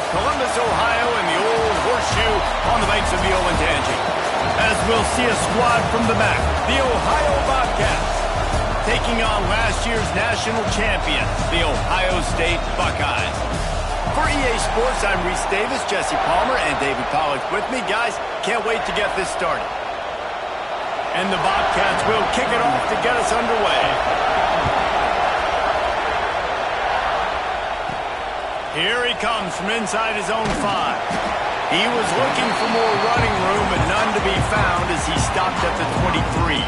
Columbus, Ohio, and the old horseshoe on the banks of the Olentangy. As we'll see a squad from the back, the Ohio Bobcats, taking on last year's national champion, the Ohio State Buckeyes. For EA Sports, I'm Reese Davis, Jesse Palmer, and David Pollack with me. Guys, can't wait to get this started. And the Bobcats will kick it off to get us underway. Here he comes from inside his own 5. He was looking for more running room, but none to be found as he stopped at the 23.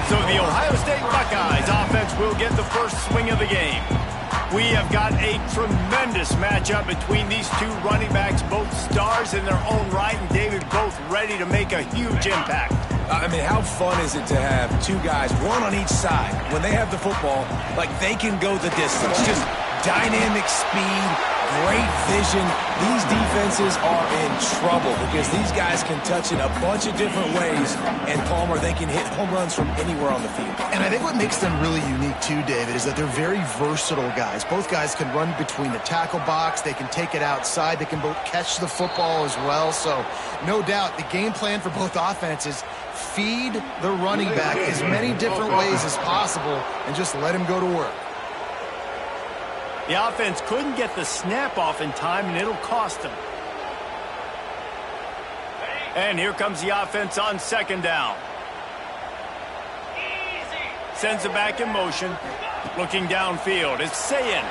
So the Ohio State Buckeyes offense will get the first swing of the game. We have got a tremendous matchup between these two running backs, both stars in their own right, and David, both ready to make a huge impact. I mean, how fun is it to have two guys, one on each side, when they have the football, like they can go the distance. Just dynamic speed, great vision. These defenses are in trouble because these guys can touch it a bunch of different ways, and Palmer, they can hit home runs from anywhere on the field. And I think what makes them really unique too, David, is that they're very versatile guys. Both guys can run between the tackle box, they can take it outside, they can both catch the football as well. So no doubt the game plan for both offenses, feed the running back as many different ways as possible and just let him go to work. The offense couldn't get the snap off in time, and it'll cost them. And here comes the offense on second down. Sends it back in motion. Looking downfield. It's Sayin.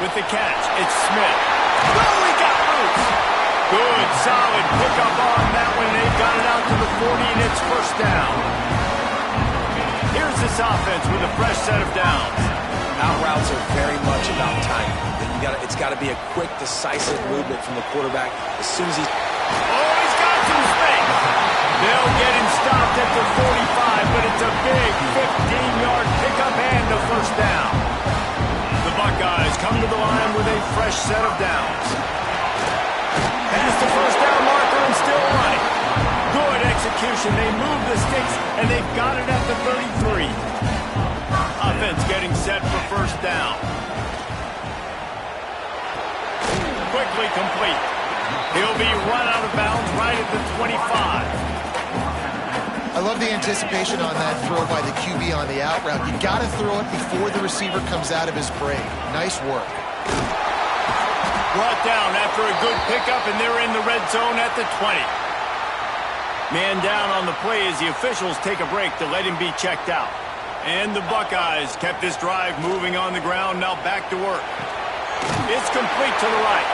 With the catch, it's Smith. Oh, he got loose. Good, solid pickup on that one. They've got it out to the 40, and it's first down. Here's this offense with a fresh set of downs. Out routes are very much about timing. It's got to be a quick, decisive movement from the quarterback as soon as he's... Oh, he's got some space. They'll get him stopped at the 45, but it's a big 15-yard pickup and a first down. The Buckeyes come to the line with a fresh set of downs. Past the first down marker and still running. Good execution. They move the sticks, and they've got it at the 33. Offense getting set for first down. Quickly complete. He'll be run out of bounds right at the 25. I love the anticipation on that throw by the QB on the out route. You got to throw it before the receiver comes out of his break. Nice work. Brought down after a good pickup, and they're in the red zone at the 20. Man down on the play as the officials take a break to let him be checked out. And the Buckeyes kept this drive moving on the ground, now back to work. It's complete to the right.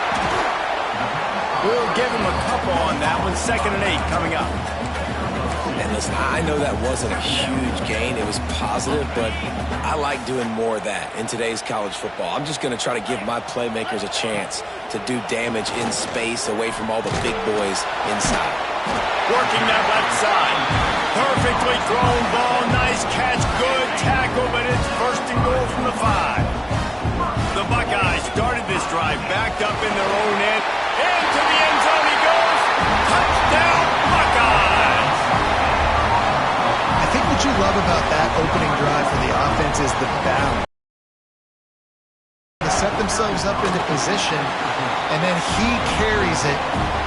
We'll give him a couple on that one. 2nd and 8 coming up. And listen, I know that wasn't a huge gain. It was positive, but I like doing more of that in today's college football. I'm just going to try to give my playmakers a chance to do damage in space away from all the big boys inside. Working that left side. Perfectly thrown ball. Nice catch. Good tackle, but it's first and goal from the 5. The Buckeyes started this drive backed up in their own end. Into the end zone he goes. Touchdown, Buckeyes! I think what you love about that opening drive for the offense is the balance. They set themselves up into position, and then he carries it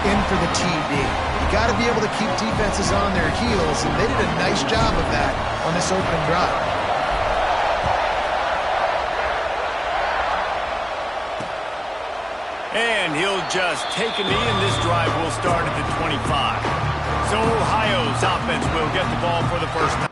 in for the TD. You got to be able to keep defenses on their heels, and they did a nice job of that on this opening drive. And he'll just take a knee, and this drive will start at the 25. So Ohio's offense will get the ball for the first time.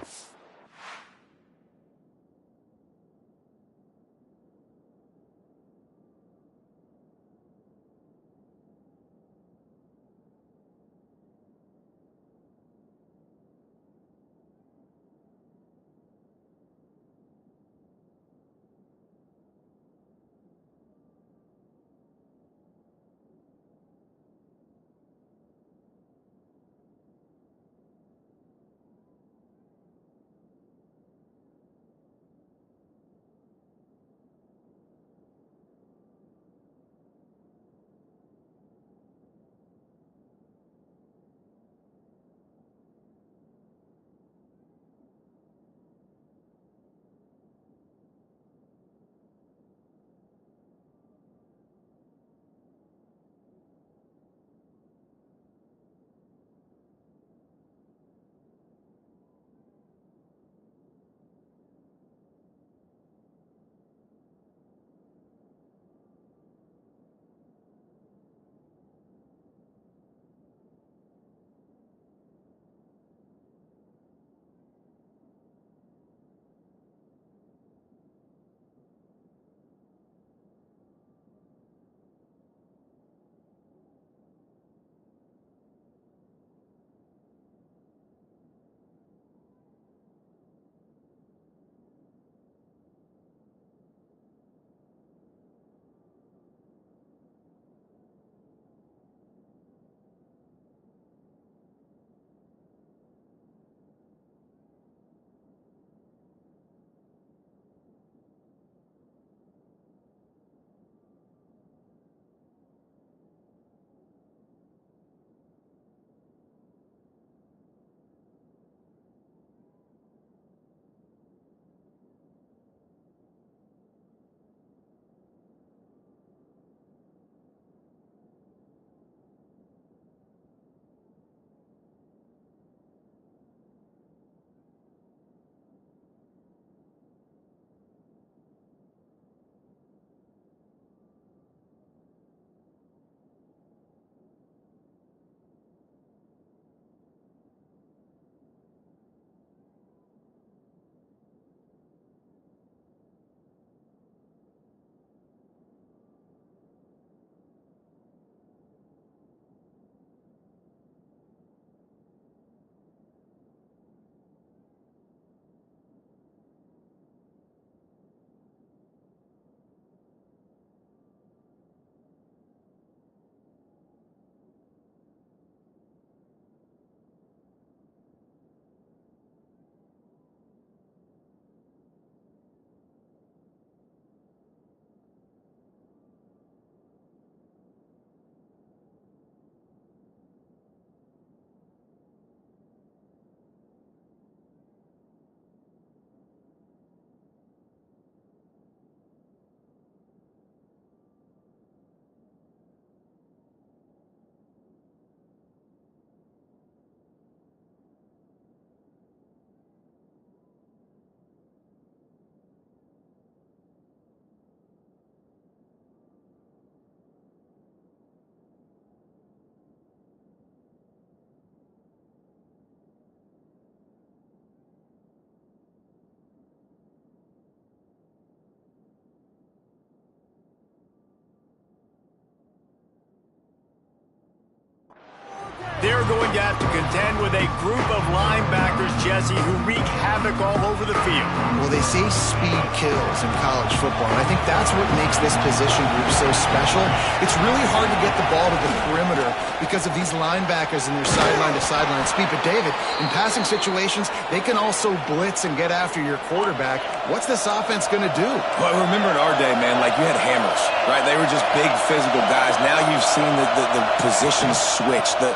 They're going to have to contend with a group of linebackers, Jesse, who wreak havoc all over the field. Well, they say speed kills in college football, and I think that's what makes this position group so special. It's really hard to get the ball to the perimeter because of these linebackers and their sideline-to-sideline speed. But, David, in passing situations, they can also blitz and get after your quarterback. What's this offense going to do? Well, remember in our day, man, like you had hammers, right? They were just big physical guys. Now you've seen the positions switch. The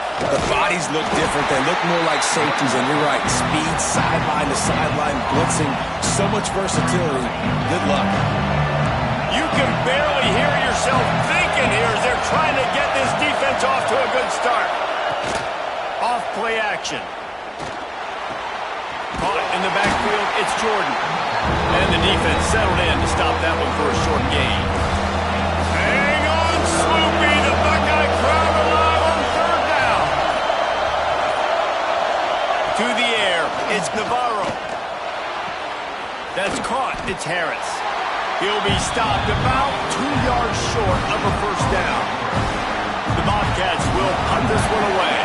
bodies look different. They look more like safeties, and you're right. Speed, sideline to sideline, blitzing, so much versatility. Good luck. You can barely hear yourself thinking here as they're trying to get this defense off to a good start. Off play action. Caught in the backfield, it's Jordan. And the defense settled in to stop that one for a short gain. Hang on, Swoopy. The Buckeye crowd alive on third down. To the air, it's Navarro. That's caught, it's Harris. He'll be stopped about 2 yards short of a first down. The Bobcats will punt this one away.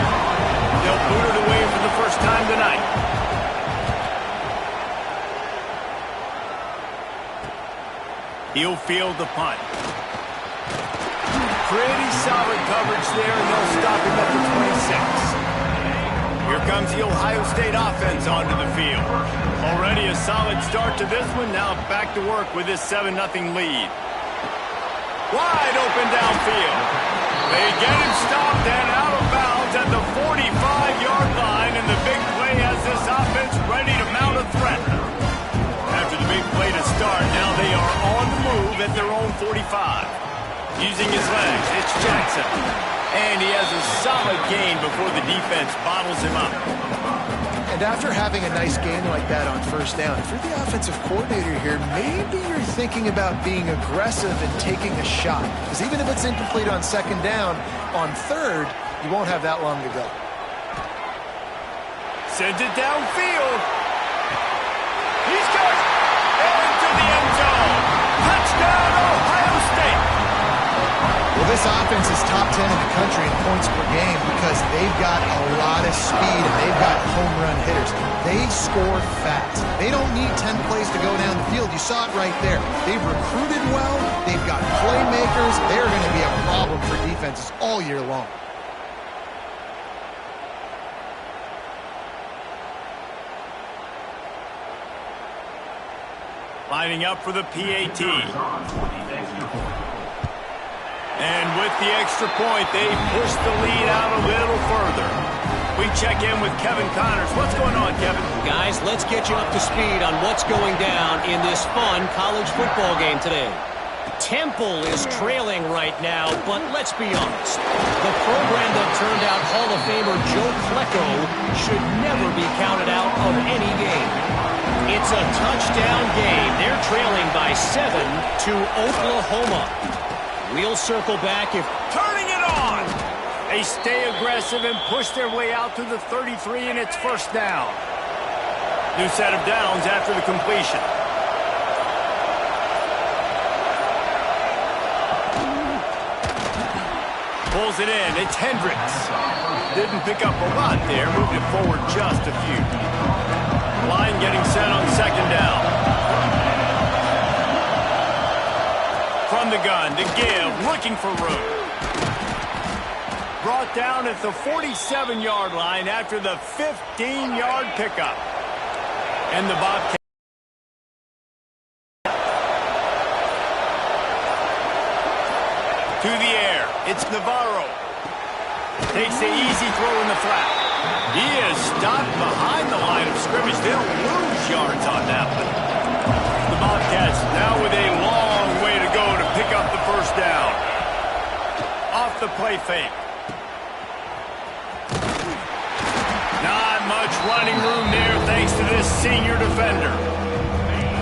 They'll boot it away for the first time tonight. He'll field the punt. Pretty solid coverage there, and they'll stop him at the 26. Here comes the Ohio State offense onto the field. Already a solid start to this one. Now back to work with this 7-0 lead. Wide open downfield. They get him stopped and out of bounds at the 45-yard line, and the big play has this offense ready to mount a threat. After the big play to start, now they are on the move at their own 45. Using his legs, it's Jackson. And he has a solid gain before the defense bottles him up. And after having a nice game like that on first down, if you're the offensive coordinator here, maybe you're thinking about being aggressive and taking a shot. Because even if it's incomplete on second down, on third, you won't have that long to go. Sends it downfield. He's got it. Into the end zone. Touchdown, Ohio State. Well, this offense is top 10 in the country in points per game because they've got a lot of speed and they've got home run hitters. They score fast. They don't need 10 plays to go down the field. You saw it right there. They've recruited well. They've got playmakers. They're going to be a problem for defenses all year long. Lining up for the PAT. And with the extra point, they push the lead out a little further. We check in with Kevin Connors. What's going on, Kevin? Guys, let's get you up to speed on what's going down in this fun college football game today. Temple is trailing right now, but let's be honest. The program that turned out Hall of Famer Joe Klecko should never be counted out of any game. It's a touchdown game. They're trailing by 7 to Oklahoma. We'll circle back if... Turning it on! They stay aggressive and push their way out to the 33, and it's first down. New set of downs after the completion. Pulls it in. It's Hendricks. Didn't pick up a lot there. Moved it forward just a few. Line getting set on second down. From the gun to give, looking for room. Brought down at the 47-yard line after the 15-yard pickup. And the Bobcats. To the air, it's Navarro. Takes the easy throw in the flat. He is stopped behind the line of scrimmage. They'll lose yards on that one. The Bobcats now with a long way to go to pick up the first down. Off the play fake. Not much running room there thanks to this senior defender.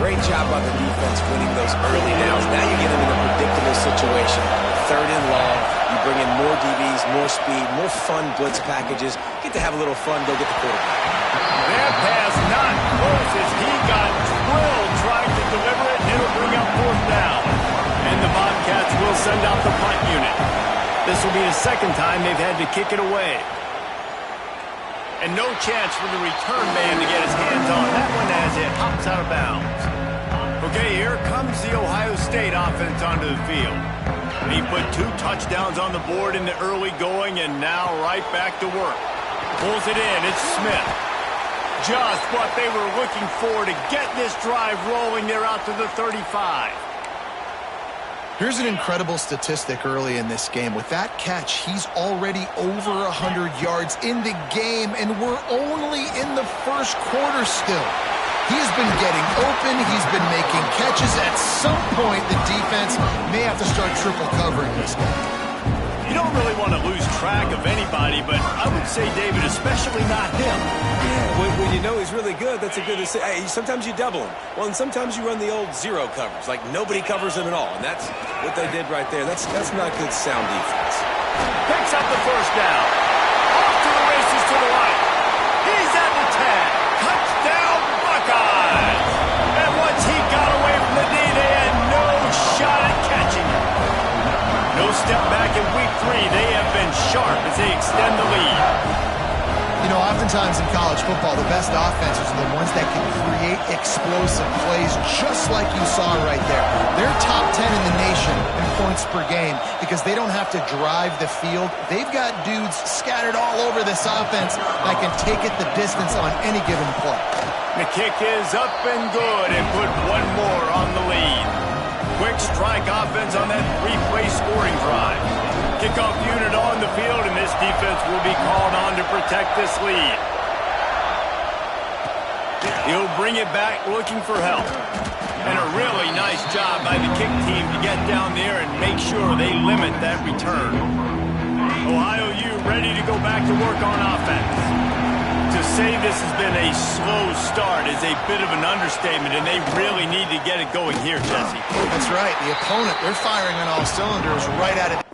Great job by the defense winning those early downs. Now you get them in a predictable situation. Third and long. You bring in more DBs, more speed, more fun blitz packages. Get to have a little fun, go get the quarterback. That pass not close as he got drilled trying to deliver it, and it'll bring up fourth down. And the Bobcats will send out the punt unit. This will be the second time they've had to kick it away. And no chance for the return man to get his hands on that one as it hops out of bounds. Okay, here comes the Ohio State offense onto the field. He put 2 touchdowns on the board in the early going and now right back to work. Pulls it in. It's Smith. Just what they were looking for to get this drive rolling there out to the 35. Here's an incredible statistic early in this game. With that catch, he's already over 100 yards in the game, and we're only in the first quarter still. He has been getting open. He's been making catches. At some point, the defense may have to start triple covering this guy. You don't really want to lose track of anybody, but I would say, David, especially not him. Yeah, when you know he's really good, that's a good decision. Hey, sometimes you double him. Well, and sometimes you run the old zero covers, like nobody covers him at all, and that's what they did right there. That's not good sound defense. Picks up the first down. Off to the races to the right. He's at the 10. Touchdown, Buckeyes. And once he got away from the knee, they had no shot at catching him. No step back in week 3. They have been sharp as they extend the lead. You know, oftentimes in college football, the best offenses are the ones that can create explosive plays just like you saw right there. They're top 10 in the nation in points per game because they don't have to drive the field. They've got dudes scattered all over this offense that can take it the distance on any given play. The kick is up and good and put one more on the lead. Quick strike offense on that 3-play scoring drive. Kickoff unit on the field, and this defense will be called on to protect this lead. He'll bring it back looking for help. And a really nice job by the kick team to get down there and make sure they limit that return. Ohio U ready to go back to work on offense. To say this has been a slow start is a bit of an understatement, and they really need to get it going here, Jesse. That's right. The opponent, they're firing on all cylinders right at it.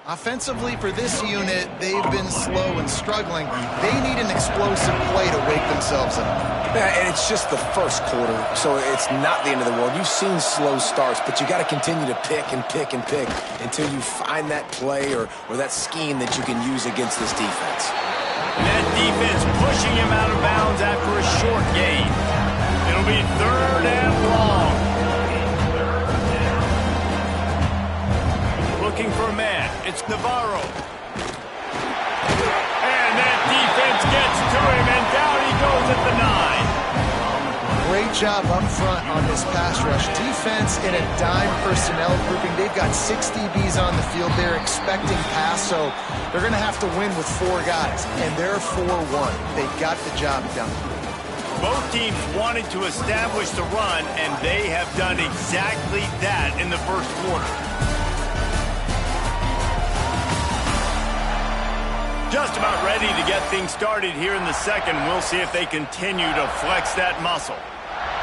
Offensively for this unit, they've been slow and struggling. They need an explosive play to wake themselves up. Yeah, and it's just the first quarter, so it's not the end of the world. You've seen slow starts, but you got to continue to pick and pick and pick until you find that play or that scheme that you can use against this defense. And that defense pushing him out of bounds after a short gain. It'll be 3rd and long. Looking for a man. It's Navarro. And that defense gets to him, and down he goes at the 9. Great job up front on this pass rush. Defense in a dime personnel grouping. They've got 6 DBs on the field. They're expecting pass, so they're going to have to win with 4 guys, and they're 4-1. They got the job done. Both teams wanted to establish the run, and they have done exactly that in the first quarter. Just about ready to get things started here in the second. We'll see if they continue to flex that muscle.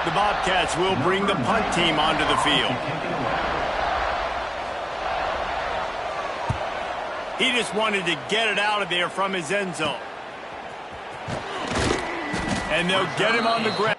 The Bobcats will bring the punt team onto the field. He just wanted to get it out of there from his end zone. And they'll get him on the ground.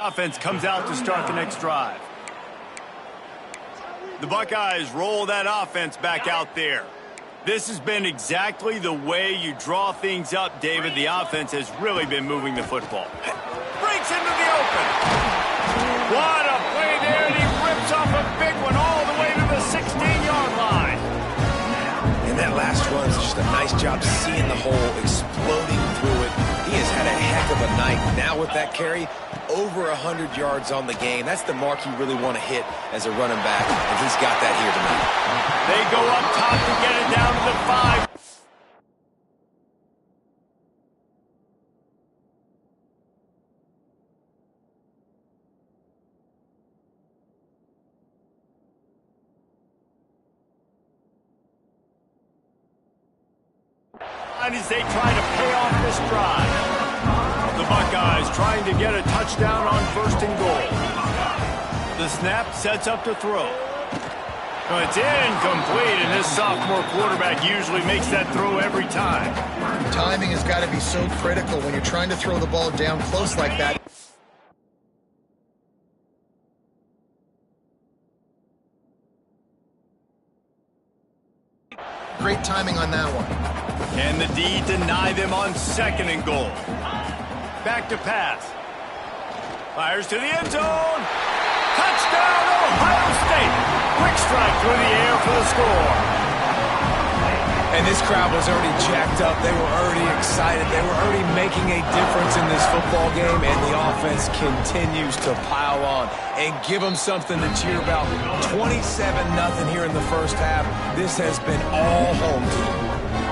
Offense comes out to start the next drive. The Buckeyes roll that offense back out there. This has been exactly the way you draw things up, David. The offense has really been moving the football. Breaks into the open. What a play there, and he rips off a big one all the way to the 16-yard line. And that last run is just a nice job seeing the hole, exploding through it. He has had a heck of a night. Now with that carry, over 100 yards on the game. That's the mark you really want to hit as a running back, and he's got that here tonight. They go up top to get it down to the 5. As they try to pay off this drive. The Buckeyes trying to get a touchdown on 1st and goal. The snap sets up to throw. Well, it's incomplete, and this sophomore quarterback usually makes that throw every time. Timing has got to be so critical when you're trying to throw the ball down close like that. Great timing on that one. Can the D deny them on 2nd and goal? Back to pass. Fires to the end zone. Touchdown, Ohio State. Quick strike through the air for the score. And this crowd was already jacked up. They were already excited. They were already making a difference in this football game, and the offense continues to pile on and give them something to cheer about. 27-0 here in the first half. This has been all home team.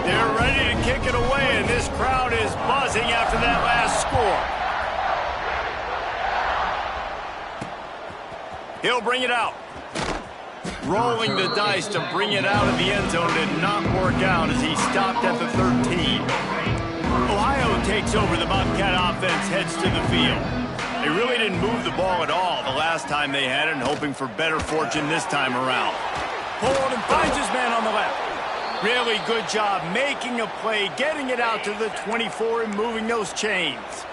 They're ready to kick it away, and this crowd is buzzing after that last score. He'll bring it out. Rolling the dice to bring it out of the end zone did not work out as he stopped at the 13. Ohio takes over. The Bobcat offense heads to the field. They really didn't move the ball at all the last time they had it, and hoping for better fortune this time around. Hold and finds his man on the left. Really good job making a play, getting it out to the 24 and moving those chains.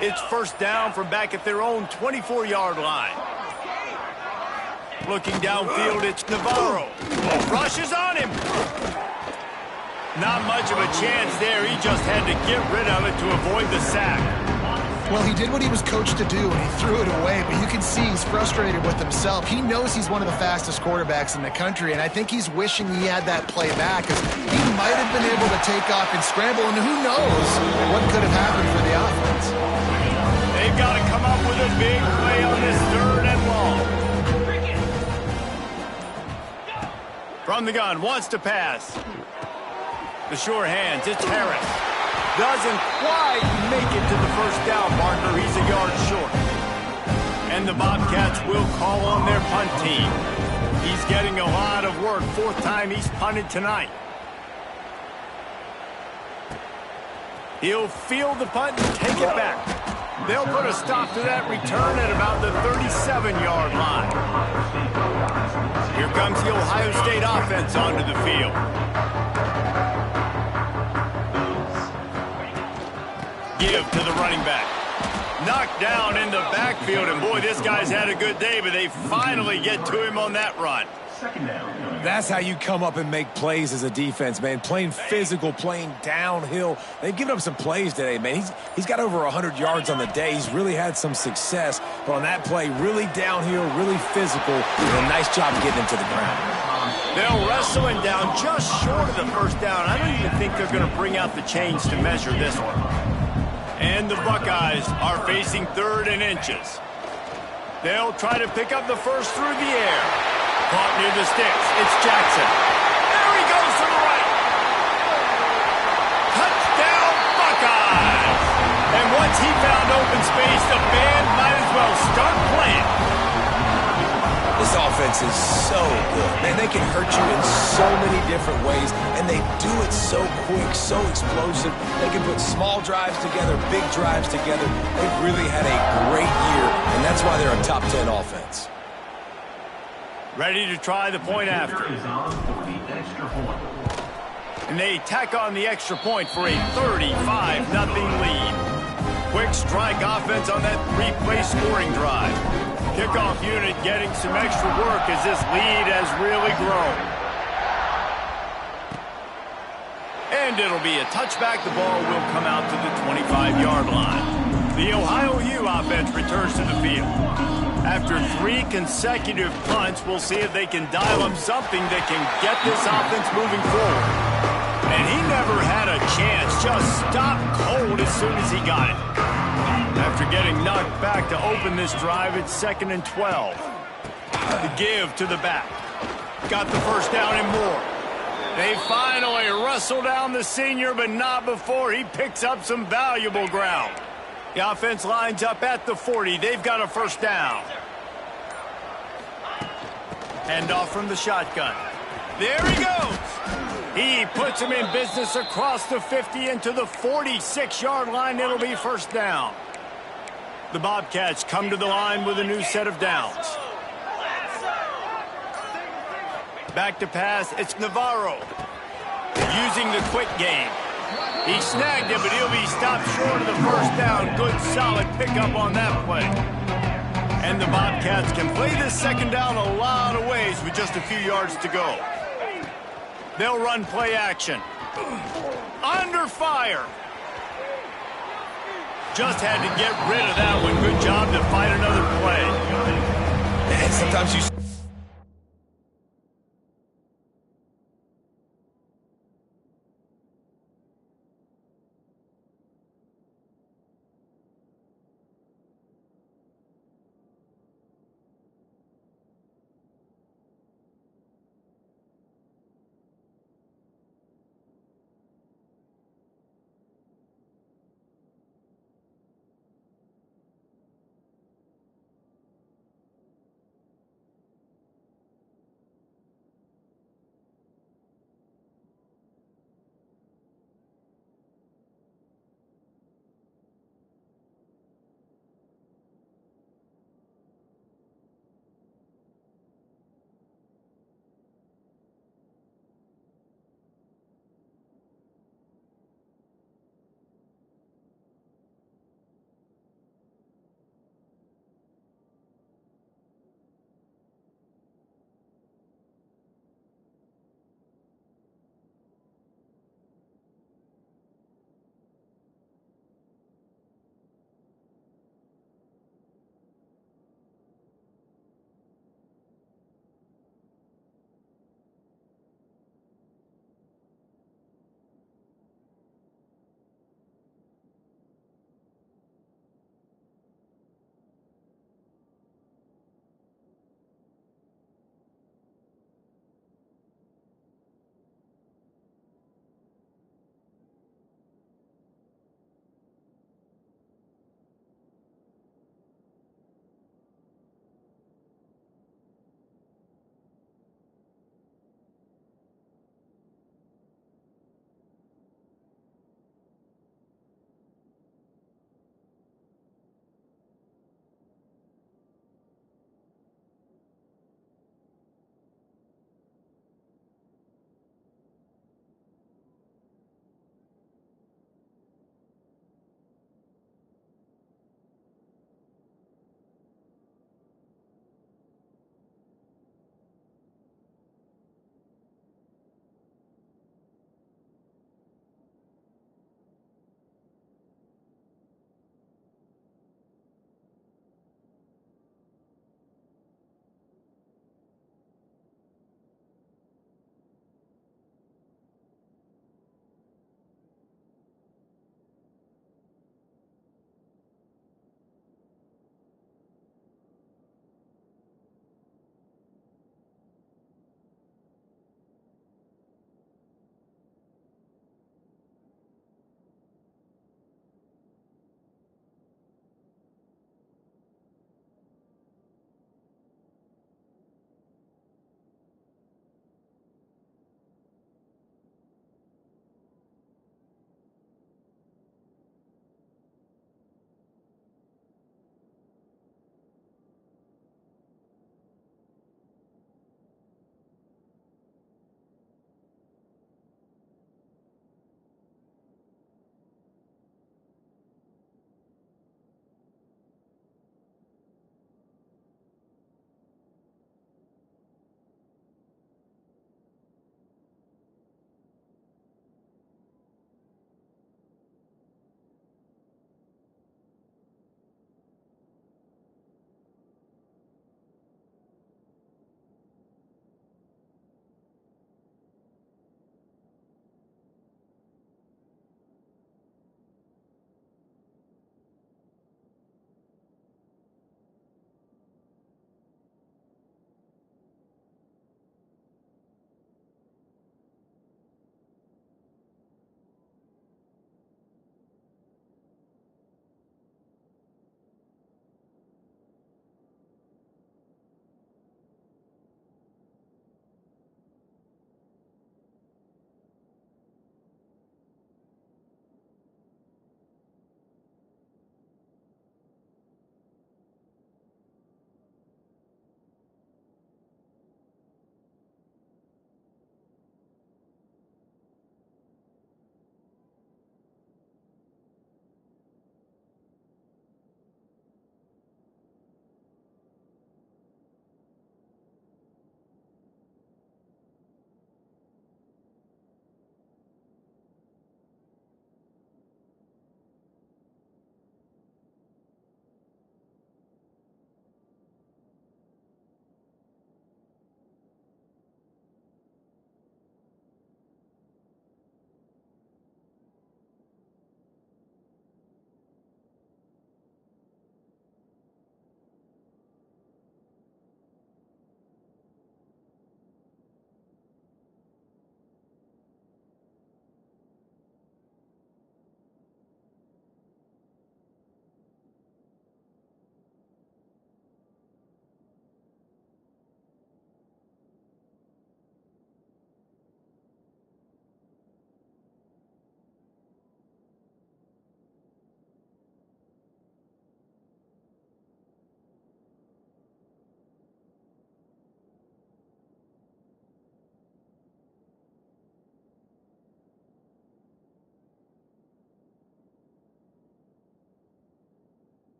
It's 1st down from back at their own 24-yard line. Looking downfield, it's Navarro. Rushes on him. Not much of a chance there. He just had to get rid of it to avoid the sack. Well, he did what he was coached to do, and he threw it away, but you can see he's frustrated with himself. He knows he's one of the fastest quarterbacks in the country, and I think he's wishing he had that play back, because he might have been able to take off and scramble, and who knows what could have happened for the offense. They've got to come up with a big play on this 3rd and long. From the gun, wants to pass. The sure hands, it's Harris. Doesn't quite make it to the 1st down marker. He's a yard short. And the Bobcats will call on their punt team. He's getting a lot of work. 4th time he's punted tonight. He'll field the punt and take it back. They'll put a stop to that return at about the 37-yard line. Here comes the Ohio State offense onto the field. Give to the running back. Knocked down in the backfield, and boy, this guy's had a good day, but they finally get to him on that run. That's how you come up and make plays as a defense, man. Playing physical, playing downhill. They've given up some plays today, man. He's got over 100 yards on the day. He's really had some success. But on that play, really downhill, really physical, and a nice job getting him to the ground. They'll wrestle him down just short of the 1st down. I don't even think they're going to bring out the chains to measure this one. And the Buckeyes are facing 3rd and inches. They'll try to pick up the 1st through the air. Caught near the sticks. It's Jackson. There he goes to the right. Touchdown, Buckeyes. And once he found open space, the band might as well start playing. This offense is so good. Man, they can hurt you in so many different ways, and they do it so quick, so explosive. They can put small drives together, big drives together. They've really had a great year, and that's why they're a top 10 offense. Ready to try the point after. And they tack on the extra point for a 35-0 lead. Quick strike offense on that three-play scoring drive. Kickoff unit getting some extra work as this lead has really grown. And it'll be a touchback. The ball will come out to the 25-yard line. The Ohio U offense returns to the field. After 3 consecutive punts, we'll see if they can dial up something that can get this offense moving forward. And he never had a chance, just stopped cold as soon as he got it. After getting knocked back to open this drive, it's 2nd and 12. The give to the back. Got the first down and more. They finally wrestle down the senior, but not before he picks up some valuable ground. The offense lines up at the 40. They've got a first down. Hand off from the shotgun. There he goes. He puts him in business across the 50 into the 46-yard line. It'll be first down. The Bobcats come to the line with a new set of downs. Back to pass. It's Navarro using the quick game. He snagged it, but he'll be stopped short of the first down. Good, solid pickup on that play. And the Bobcats can play this second down a lot of ways with just a few yards to go. They'll run play action. Under fire. Just had to get rid of that one. Good job to fight another play. And sometimes you...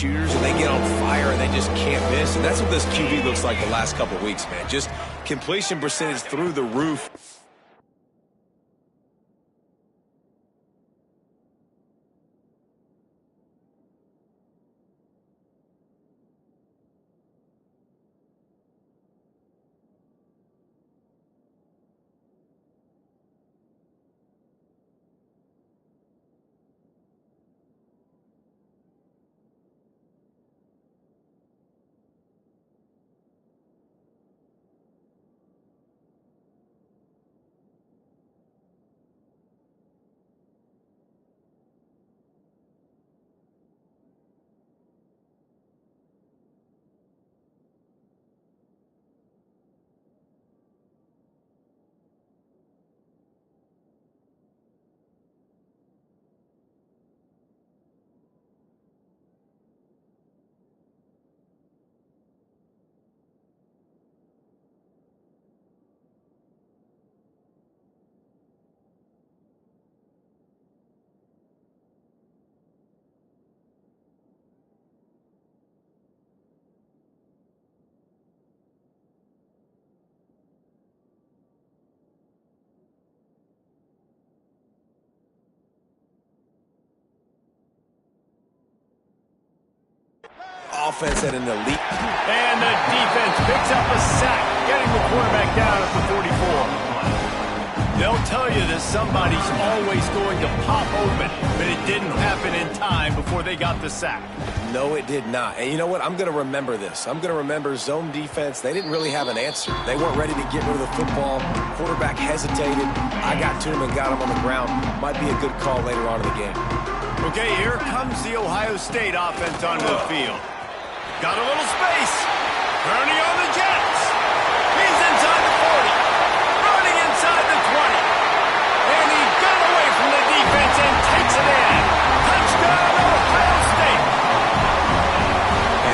shooters, and they get on fire, and they just can't miss. And that's what this QB looks like the last couple weeks, man. Just completion percentage through the roof. Offense at an elite. And the defense picks up a sack, getting the quarterback down at the 44. They'll tell you that somebody's always going to pop open, but it didn't happen in time before they got the sack. No, it did not. And you know what? I'm going to remember this. I'm going to remember zone defense. They didn't really have an answer. They weren't ready to get rid of the football. Quarterback hesitated. I got to him and got him on the ground. Might be a good call later on in the game. Okay, here comes the Ohio State offense onto the field. Got a little space. Kearney on the Jets. He's inside the 40. Running inside the 20. And he got away from the defense and takes it in. Touchdown, Ohio State.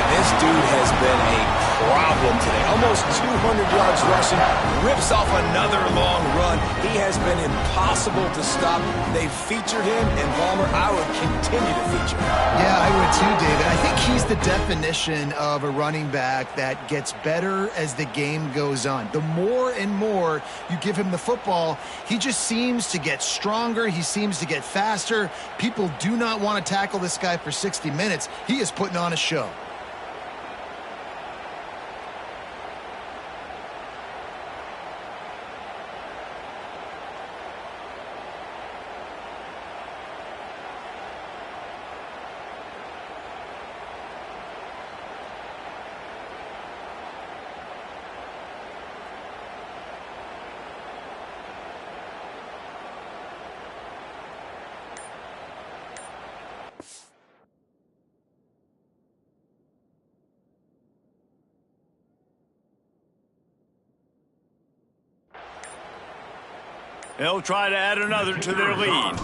And this dude has been a problem today. Almost 200 yards rushing. Rips off another long run. He has been impossible to stop. They've featured him, and Palmer, I would continue to feature him. Yeah, I would too, David. I think he's the definition of a running back that gets better as the game goes on. The more and more you give him the football, he just seems to get stronger. He seems to get faster. People do not want to tackle this guy for 60 minutes. He is putting on a show. They'll try to add another to their lead.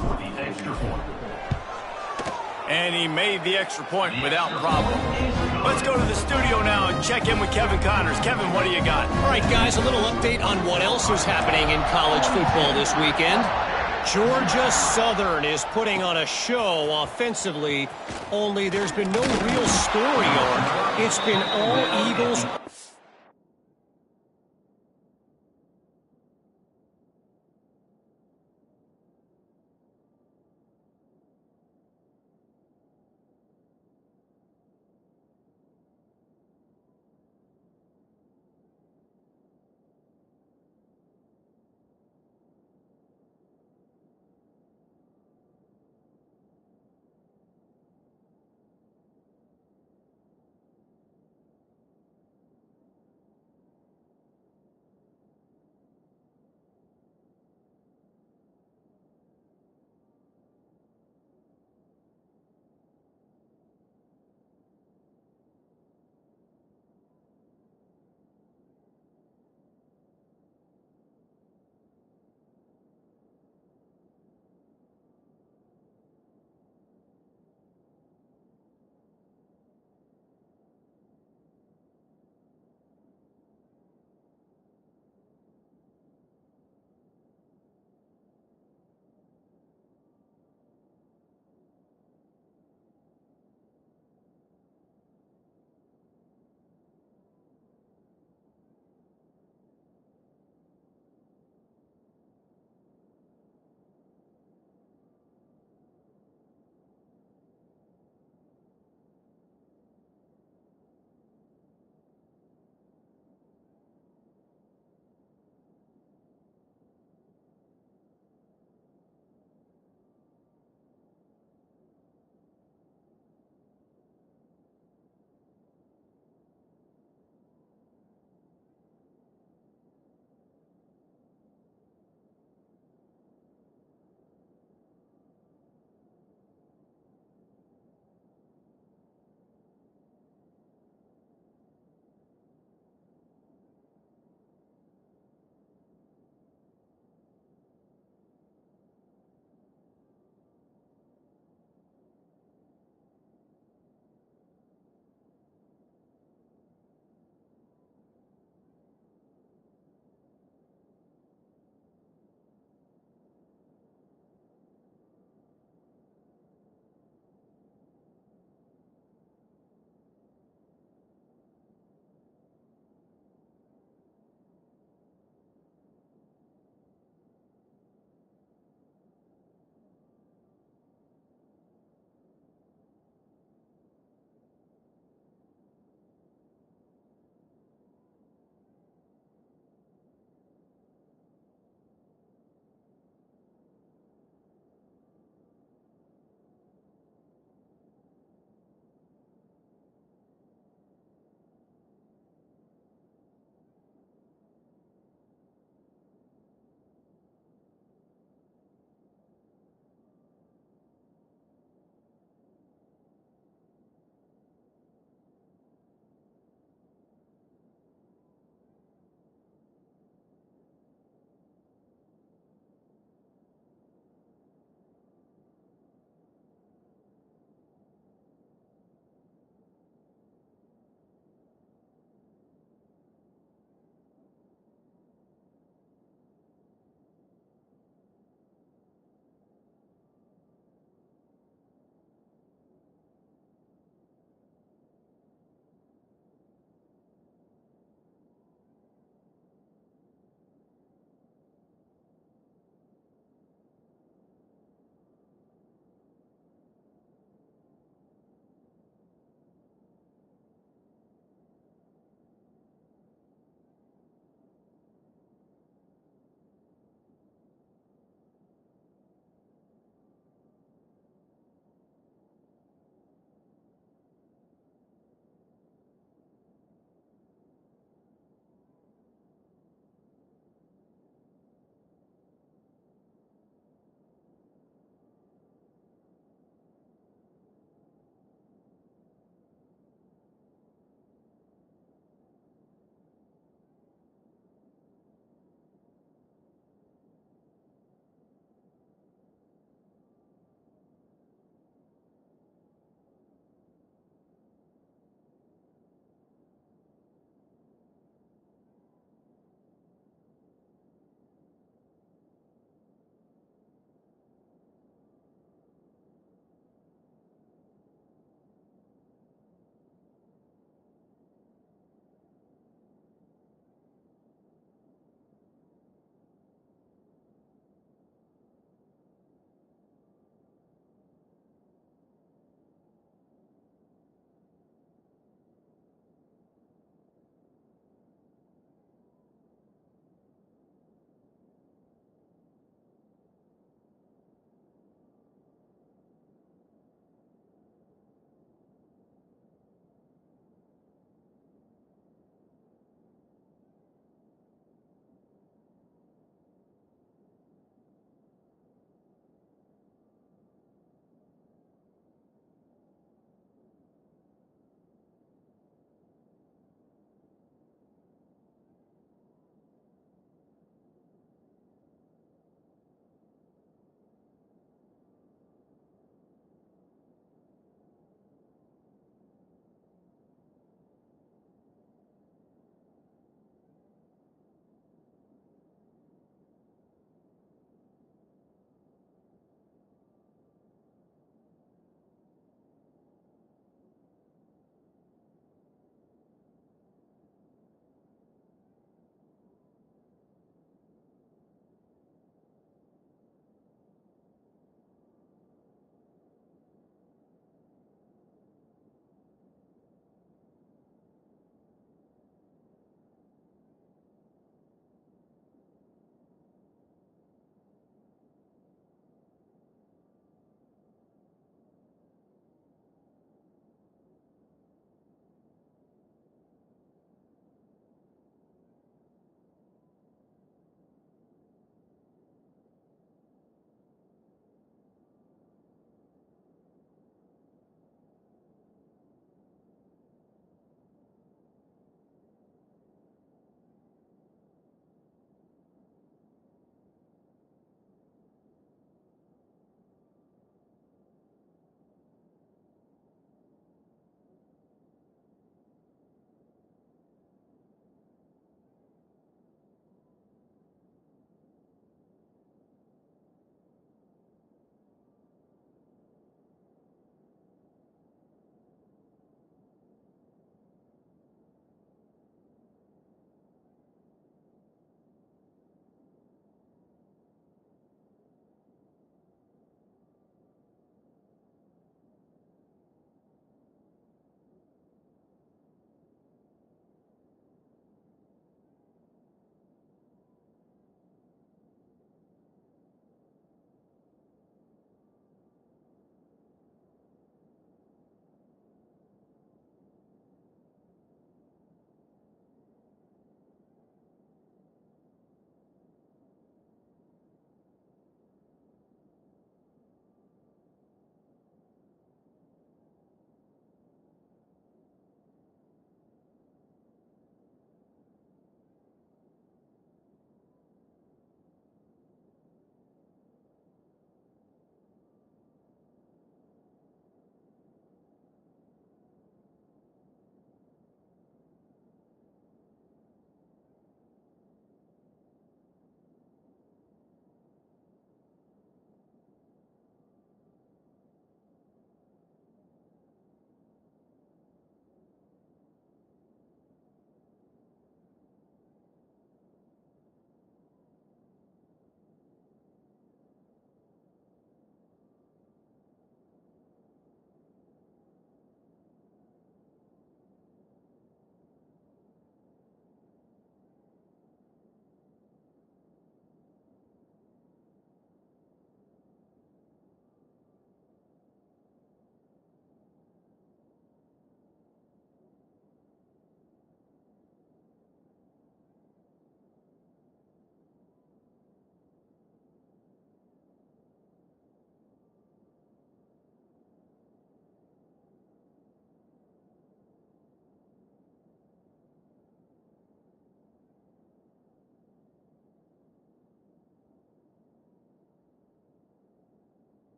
And he made the extra point without problem. Let's go to the studio now and check in with Kevin Connors. Kevin, what do you got? All right, guys, a little update on what else is happening in college football this weekend. Georgia Southern is putting on a show offensively, only there's been no real story arc. It's been all Eagles.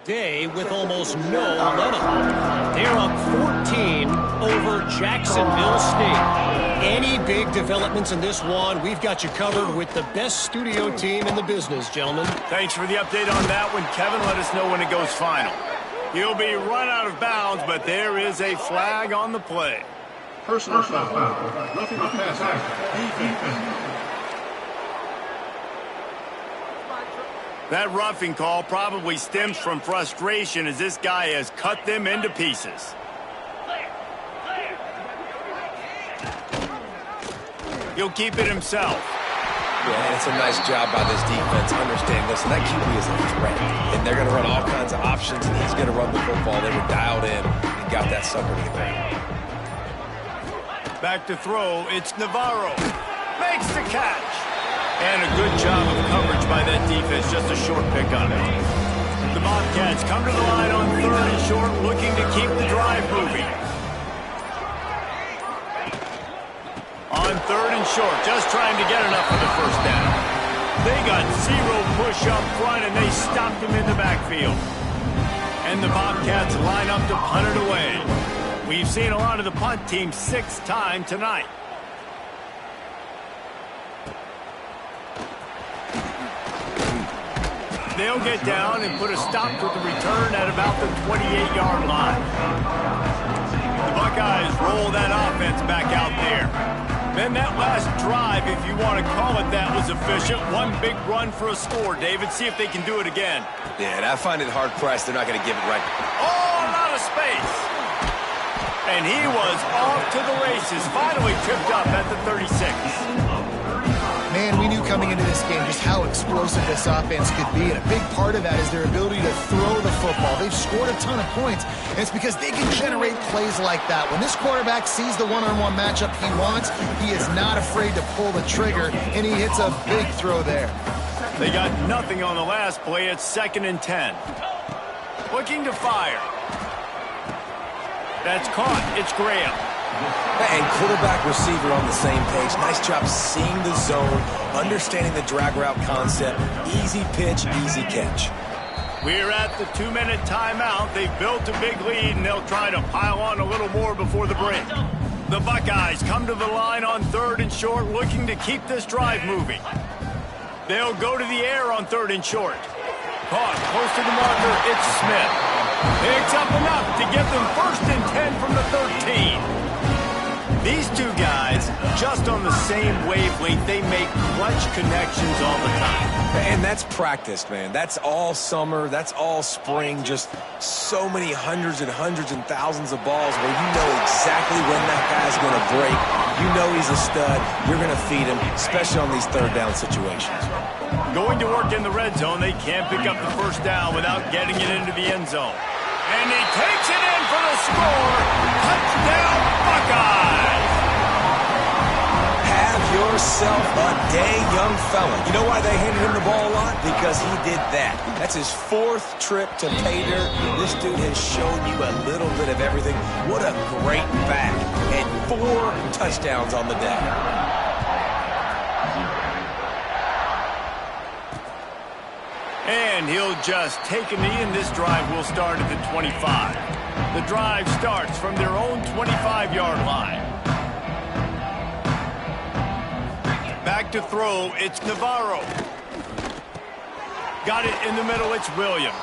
Day with almost no let-up. They're up 14 over Jacksonville State. Any big developments in this one, we've got you covered with the best studio team in the business, gentlemen. Thanks for the update on that one, Kevin. Let us know when it goes final. He'll be run out of bounds, but there is a flag on the play. Personal foul. Roughing the passer. Defense. That roughing call probably stems from frustration as this guy has cut them into pieces. He'll keep it himself. Yeah, it's a nice job by this defense understanding, listen, that QB is a threat, and they're going to run all kinds of options, and he's going to run the football. They were dialed in and got that sucker to the ground. Back to throw, it's Navarro. Makes the catch. And a good job of coverage by that defense, just a short pick on it. The Bobcats come to the line on 3rd and short, looking to keep the drive moving. On 3rd and short, just trying to get enough for the first down. They got 0 push up front, and they stopped him in the backfield. And the Bobcats line up to punt it away. We've seen a lot of the punt team 6 times tonight. They'll get down and put a stop to the return at about the 28-yard line. The Buckeyes roll that offense back out there. Then that last drive, if you want to call it that, was efficient. One big run for a score, David. See if they can do it again. Yeah, and I find it hard-pressed. They're not going to give it right. Oh, a lot of space. And he was off to the races, finally tripped up at the 36. Man, we knew coming into this game just how explosive this offense could be, and a big part of that is their ability to throw the football. They've scored a ton of points, and it's because they can generate plays like that. When this quarterback sees the one-on-one matchup he wants, he is not afraid to pull the trigger, and he hits a big throw there. They got nothing on the last play. It's 2nd and 10. Looking to fire. That's caught. It's Graham. And quarterback receiver on the same page. Nice job seeing the zone, understanding the drag route concept. Easy pitch, easy catch. We're at the 2-minute timeout. They've built a big lead, and they'll try to pile on a little more before the break. The Buckeyes come to the line on 3rd and short, looking to keep this drive moving. They'll go to the air on 3rd and short. Caught close to the marker. It's Smith. Picks up enough to get them 1st and 10 from the 13. These two guys, just on the same wavelength, they make clutch connections all the time. And that's practice, man. That's all summer. That's all spring. Just so many hundreds and thousands of balls where you know exactly when that guy's going to break. You know he's a stud. You're going to feed him, especially on these 3rd down situations. Going to work in the red zone. They can't pick up the 1st down without getting it into the end zone. And he takes it in for the score. Touchdown, Buckeyes! Have yourself a day, young fella. You know why they handed him the ball a lot? Because he did that. That's his 4th trip to pay dirt. This dude has shown you a little bit of everything. What a great back. And 4 touchdowns on the day. And he'll just take a knee, and this drive will start at the 25. The drive starts from their own 25-yard line. Back to throw, it's Navarro. Got it in the middle, it's Williams.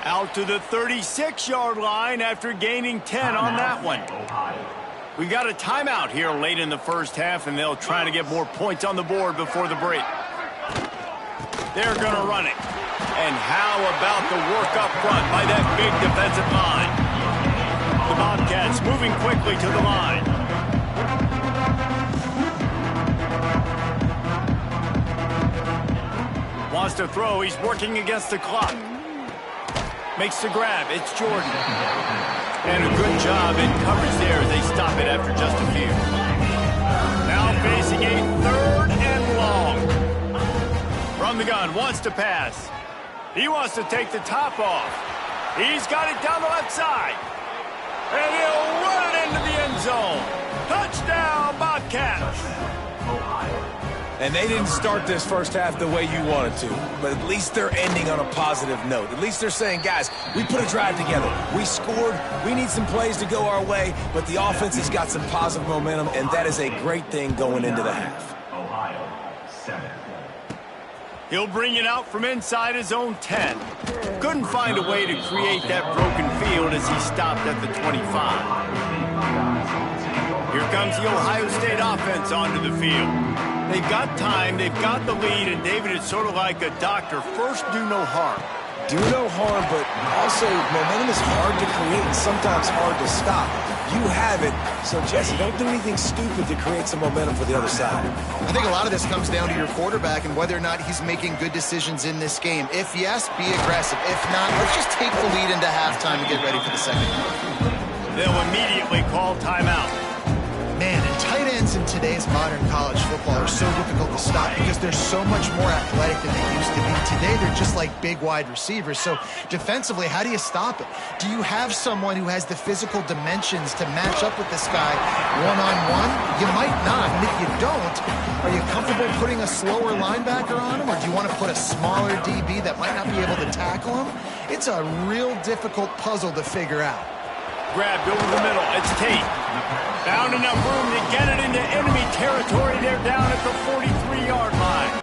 Out to the 36-yard line after gaining 10 on that one. We've got a timeout here late in the first half, and they'll try to get more points on the board before the break. They're going to run it. And how about the work up front by that big defensive line? The Bobcats moving quickly to the line. Wants to throw. He's working against the clock. Makes the grab. It's Jordan. And a good job in coverage there as they stop it after just a few. Now facing a 3rd and long. From the gun, wants to pass. He wants to take the top off. He's got it down the left side. And he'll run it into the end zone. Touchdown, Bobcats. And they didn't start this first half the way you wanted to, but at least they're ending on a positive note. At least they're saying, guys, we put a drive together. We scored. We need some plays to go our way, but the offense has got some positive momentum, and that is a great thing going into the half. Ohio, 7. He'll bring it out from inside his own 10. Couldn't find a way to create that broken field as he stopped at the 25. Here comes the Ohio State offense onto the field. They've got time, they've got the lead, and David, it's sort of like a doctor. First, do no harm. Do no harm, but also momentum is hard to create and sometimes hard to stop. You have it, so Jesse, don't do anything stupid to create some momentum for the other side. I think a lot of this comes down to your quarterback and whether or not he's making good decisions in this game. If yes, be aggressive. If not, let's just take the lead into halftime and get ready for the second half. They'll immediately call timeout. Man, and tight ends in today's modern college football are so difficult to stop because they're so much more athletic than they used to be. Today, they're just like big wide receivers. So defensively, how do you stop it? Do you have someone who has the physical dimensions to match up with this guy one-on-one? You might not. And if you don't, are you comfortable putting a slower linebacker on him? Or do you want to put a smaller DB that might not be able to tackle him? It's a real difficult puzzle to figure out. Grabbed over the middle. It's Tate. Found enough room to get it into enemy territory. They're down at the 43-yard line.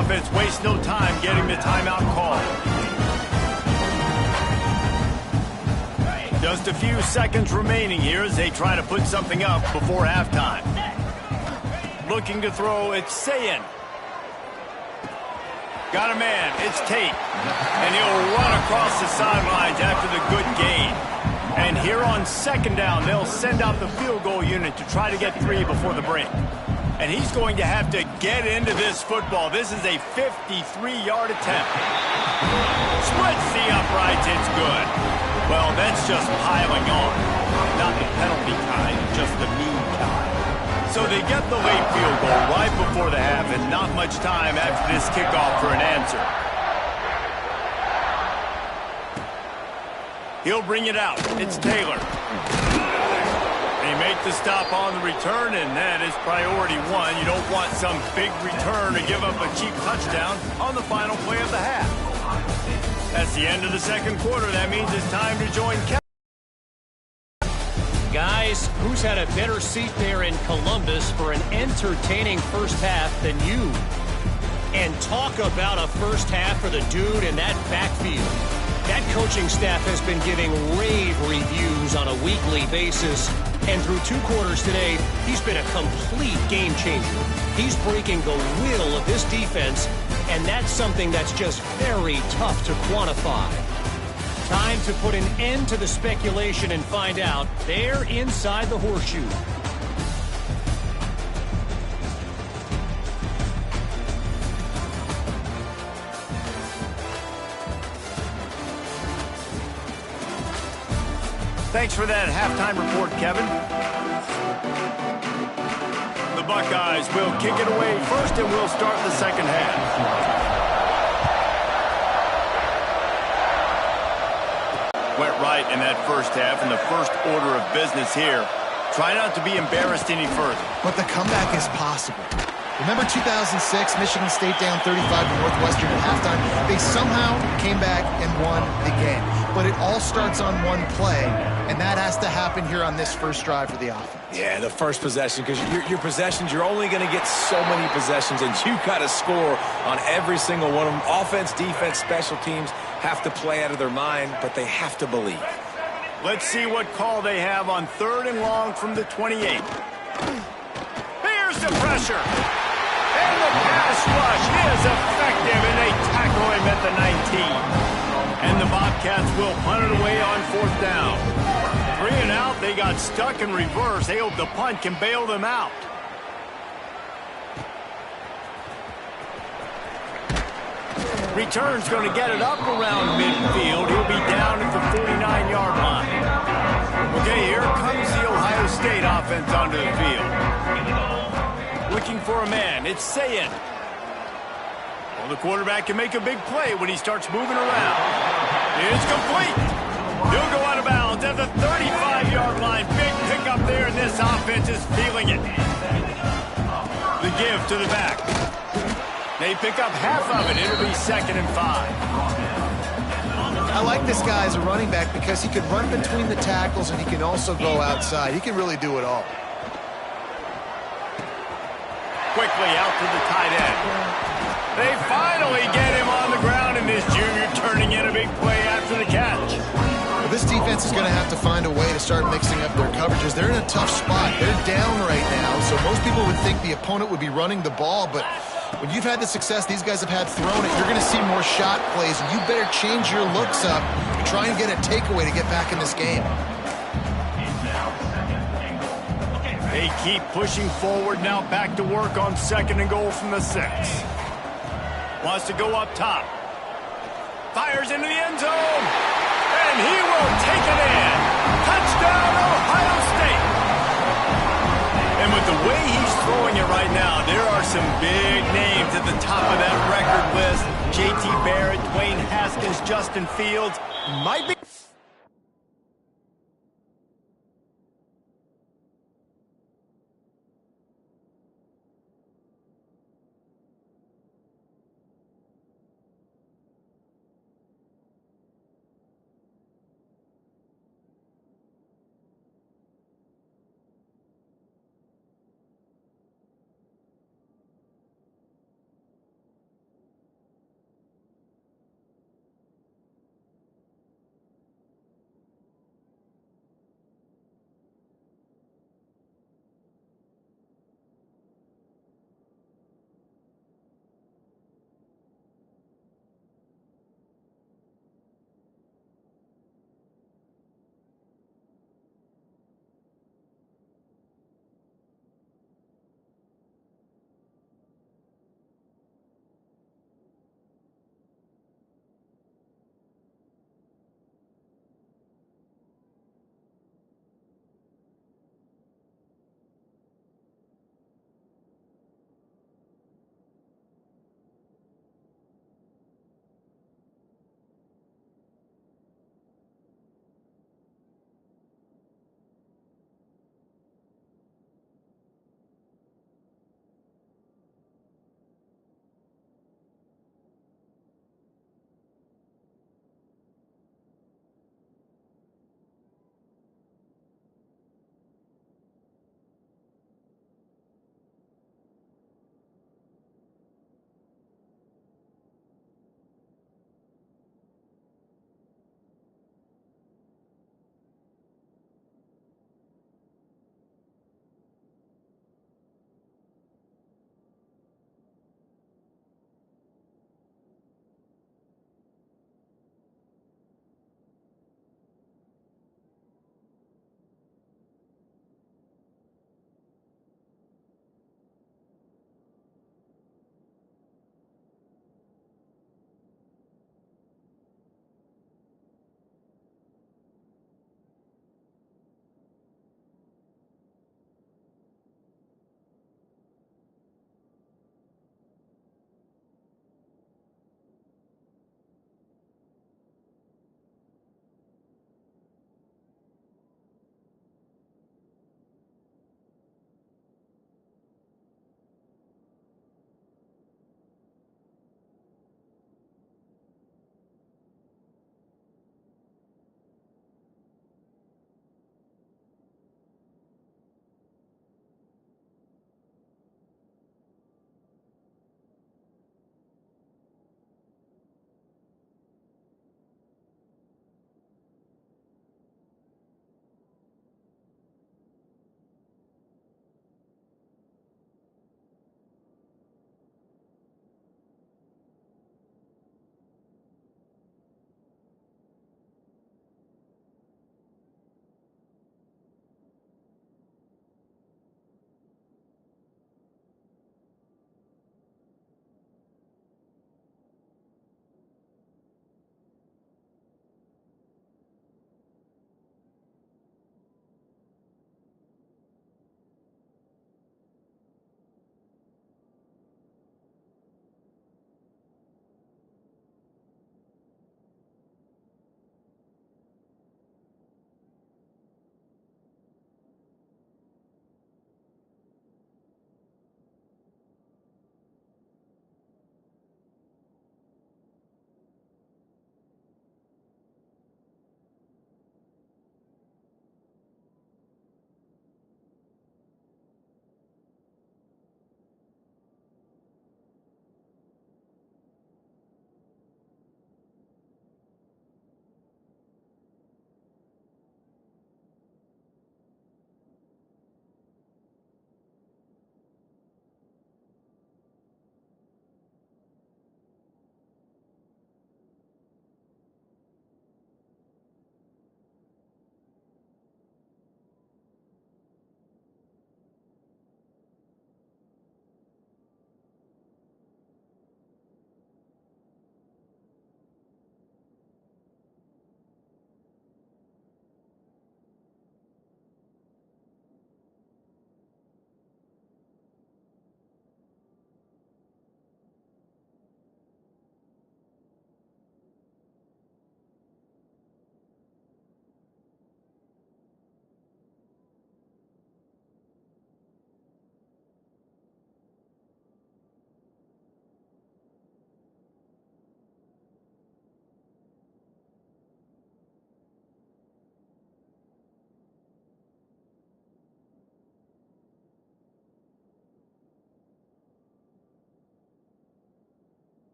offense wastes no time getting the timeout call. Just a few seconds remaining here as they try to put something up before halftime. Looking to throw, it's Sayin. Got a man, it's Tate. And he'll run across the sidelines after the good gain. And here on second down, they'll send out the field goal unit to try to get 3 before the break. And he's going to have to get into this football. This is a 53-yard attempt. Splits the uprights, it's good. Well, that's just piling on. Not the penalty kind, just the mean kind. So they get the late field goal right before the half and not much time after this kickoff for an answer. He'll bring it out. It's Taylor. They make the stop on the return, and that is priority 1. You don't want some big return to give up a cheap touchdown on the final play of the half. That's the end of the second quarter. That means it's time to join Kevin. Guys, who's had a better seat there in Columbus for an entertaining first half than you? And talk about a first half for the dude in that backfield. That coaching staff has been giving rave reviews on a weekly basis. And through 2 quarters today, he's been a complete game changer. He's breaking the will of this defense, and that's something that's just very tough to quantify. Time to put an end to the speculation and find out. They're inside the horseshoe. Thanks for that halftime report, Kevin. The Buckeyes will kick it away first, and we'll start the second half. Went right in that first half, and the first order of business here. Try not to be embarrassed any further. But the comeback is possible. Remember 2006, Michigan State down 35 to Northwestern at halftime? They somehow came back and won the game. But it all starts on one play, and that has to happen here on this first drive for the offense. Yeah, the first possession, because your possessions, you're only going to get so many possessions, and you got to score on every single one of them. Offense, defense, special teams have to play out of their mind, but they have to believe. Let's see what call they have on 3rd and long from the 28. Here's the pressure. And the pass rush is effective, and they tackle him at the 19. And the Bobcats will punt it away on 4th down. 3 and out, they got stuck in reverse. They hope the punt can bail them out. Return's going to get it up around midfield. He'll be down at the 49-yard line. Okay, here comes the Ohio State offense onto the field. Looking for a man. It's Sayin. Well, the quarterback can make a big play when he starts moving around. It's complete. He'll go out of bounds at the 35-yard line. Big pickup there, and this offense is feeling it. The give to the back. They pick up half of it. It'll be 2nd and 5. I like this guy as a running back because he can run between the tackles and he can also go outside. He can really do it all. Quickly out to the tight end. They finally get him on the ground, and this junior turning in a big play after the catch. Well, this defense is going to have to find a way to start mixing up their coverages. They're in a tough spot. They're down right now, so most people would think the opponent would be running the ball, but when you've had the success these guys have had throwing it, you're going to see more shot plays. You better change your looks up and try and get a takeaway to get back in this game. They keep pushing forward now, back to work on 2nd and goal from the 6. Wants to go up top. Fires into the end zone. And he will take it in. Touchdown, Ohio State. And with the way he's throwing it right now, there are some big names at the top of that record list. J.T. Barrett, Dwayne Haskins, Justin Fields. Might be...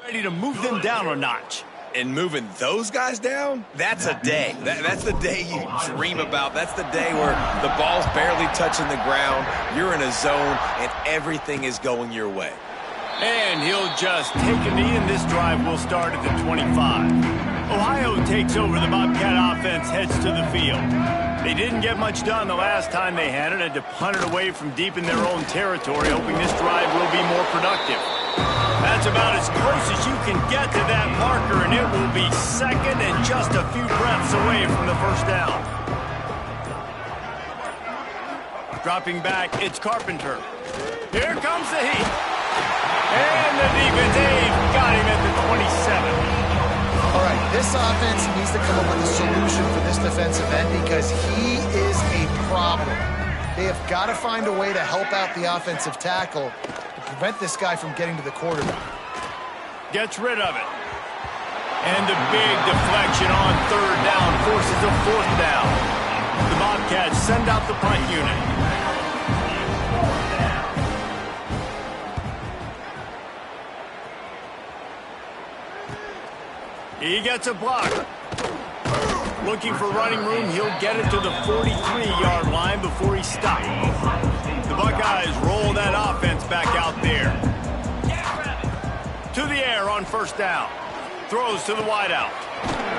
ready to move them down a notch. And moving those guys down, that's a day. That's the day you dream about. That's the day where the ball's barely touching the ground, you're in a zone, and everything is going your way. And he'll just take a knee, and this drive will start at the 25. Ohio takes over. The Bobcat offense heads to the field. They didn't get much done the last time they had it. Had to punt it away from deep in their own territory, hoping this drive will be more productive. That's about as close as you can get to that marker, and it will be second and just a few breaths away from the first down. Dropping back, it's Carpenter. Here comes the heat. And the defense, they've got him at the 27. All right, this offense needs to come up with a solution for this defensive end because he is a problem. They have got to find a way to help out the offensive tackle to prevent this guy from getting to the quarterback. Gets rid of it. And the big deflection on third down forces a fourth down. The Bobcats send out the punt unit. He gets a block. Looking for running room, he'll get it to the 43-yard line before he stopped. The Buckeyes roll that offense back out there. To the air on first down. Throws to the wideout.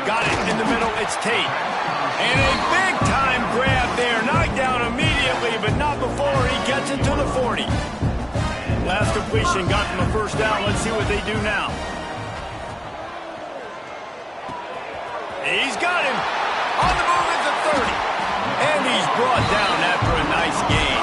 Got it in the middle, it's Tate. And a big-time grab there. Knocked down immediately, but not before he gets it to the 40. Last completion got them a first down. Let's see what they do now. He's got him on the move at the 30. And he's brought down after a nice gain.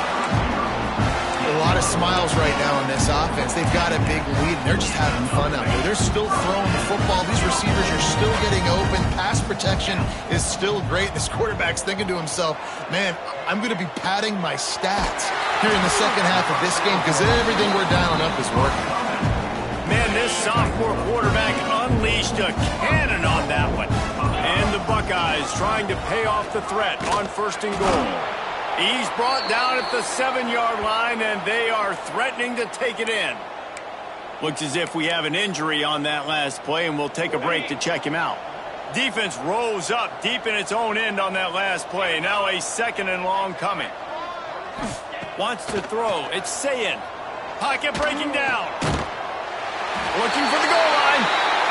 A lot of smiles right now in this offense. They've got a big lead, and they're just having fun out there. They're still throwing the football. These receivers are still getting open. Pass protection is still great. This quarterback's thinking to himself, man, I'm going to be padding my stats here in the second half of this game because everything we're dialing up is working. Man, this sophomore quarterback unleashed a cannon on that one. And the Buckeyes trying to pay off the threat on first and goal. He's brought down at the 7-yard line, and they are threatening to take it in. Looks as if we have an injury on that last play, and we'll take a break to check him out. Defense rose up deep in its own end on that last play. Now a second and long coming. Wants to throw. It's Sayin. Pocket breaking down. Looking for the goal line.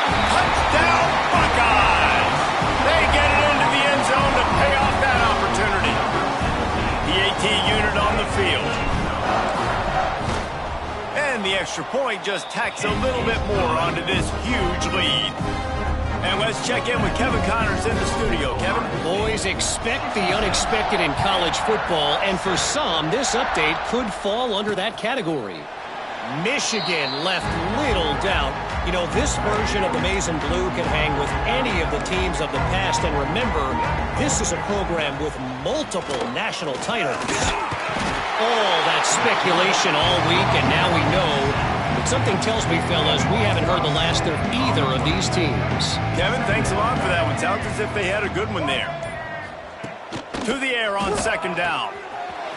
Touchdown, Buckeyes! They get it into the end zone to pay off that opportunity. PAT unit on the field. And the extra point just tacks a little bit more onto this huge lead. And let's check in with Kevin Connors in the studio. Kevin? Boys, expect the unexpected in college football, and for some, this update could fall under that category. Michigan left little doubt. You know, this version of the maize and blue can hang with any of the teams of the past. And remember, this is a program with multiple national titles. All that speculation all week, and now we know. But something tells me, fellas, we haven't heard the last of either of these teams. Kevin, thanks a lot for that one. Sounds as if they had a good one there. To the air on second down.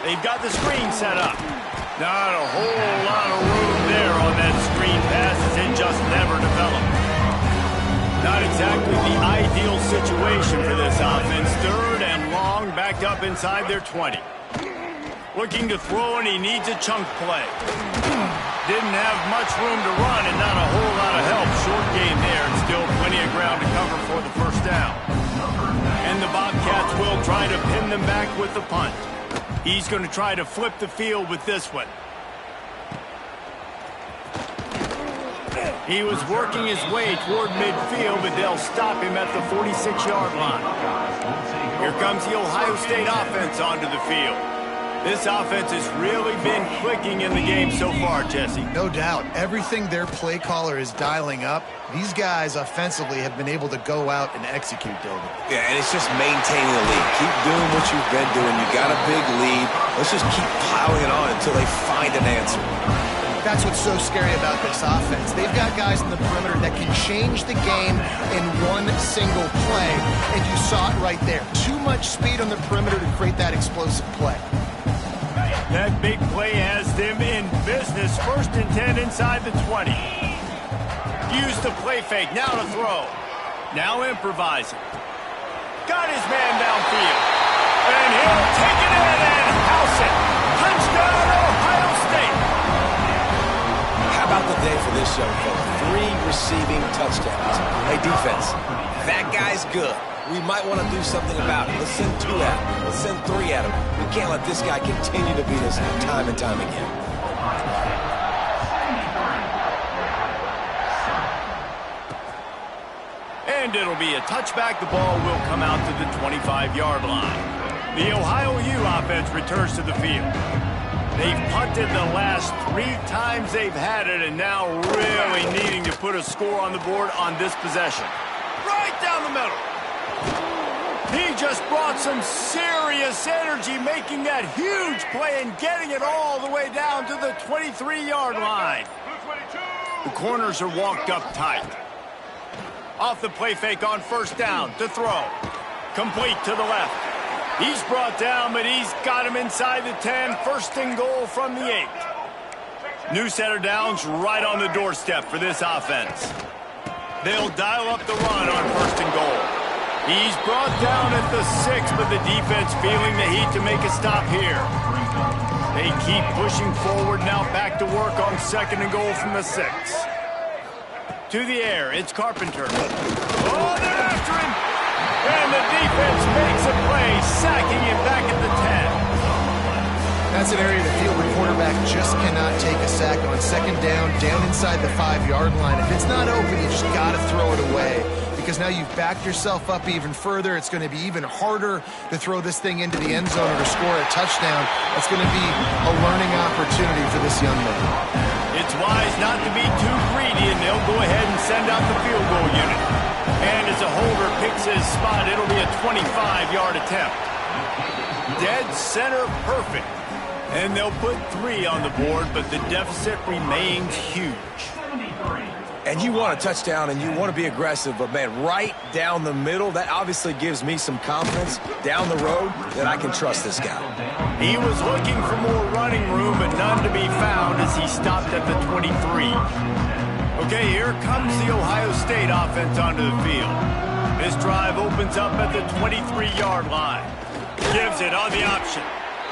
They've got the screen set up. Not a whole lot of room there on that screen pass as it just never developed. Not exactly the ideal situation for this offense. Third and long, backed up inside their 20. Looking to throw, and he needs a chunk play. Didn't have much room to run and not a whole lot of help. Short gain there and still plenty of ground to cover for the first down. And the Bobcats will try to pin them back with the punt. He's going to try to flip the field with this one. He was working his way toward midfield, but they'll stop him at the 46-yard line. Here comes the Ohio State offense onto the field. This offense has really been clicking in the game so far, Jesse. No doubt. Everything their play caller is dialing up, these guys offensively have been able to go out and execute, David. Yeah, and it's just maintaining the lead. Keep doing what you've been doing. You got a big lead. Let's just keep piling it on until they find an answer. That's what's so scary about this offense. They've got guys in the perimeter that can change the game in one single play, and you saw it right there. Too much speed on the perimeter to create that explosive play. That big play has them in business. First and 10 inside the 20. Use the play fake. Now to throw. Now improvising. Got his man downfield. And he'll take it in and house it. Touchdown, Ohio State. How about the day for this young fella? 3 receiving touchdowns. Hey, defense, that guy's good. We might want to do something about it. Let's send 2 at him. Let's send 3 at him. We can't let this guy continue to beat us time and time again. And it'll be a touchback. The ball will come out to the 25-yard line. The Ohio U offense returns to the field. They've punted the last 3 times they've had it, and now really needing to put a score on the board on this possession. Right down the middle. He just brought some serious energy, making that huge play and getting it all the way down to the 23-yard line. The corners are walked up tight. Off the play fake on first down to throw. Complete to the left. He's brought down, but he's got him inside the 10. First and goal from the 8. New set of downs right on the doorstep for this offense. They'll dial up the run on first and goal. He's brought down at the 6, but the defense feeling the heat to make a stop here. They keep pushing forward now, back to work on second and goal from the 6. To the air, it's Carpenter. Oh, they're after him! And the defense makes a play, sacking him back at the 10. That's an area of the field where the quarterback just cannot take a sack on second down inside the 5-yard line. If it's not open, you just got to throw it away, because now you've backed yourself up even further. It's going to be even harder to throw this thing into the end zone or to score a touchdown. It's going to be a learning opportunity for this young man. It's wise not to be too greedy, and they'll go ahead and send out the field goal unit. And as a holder picks his spot, it'll be a 25-yard attempt. Dead center perfect. And they'll put 3 on the board, but the deficit remains huge. And you want a touchdown, and you want to be aggressive, but, man, right down the middle, that obviously gives me some confidence down the road that I can trust this guy. He was looking for more running room, but none to be found as he stopped at the 23. Okay, here comes the Ohio State offense onto the field. This drive opens up at the 23-yard line. Gives it on the option.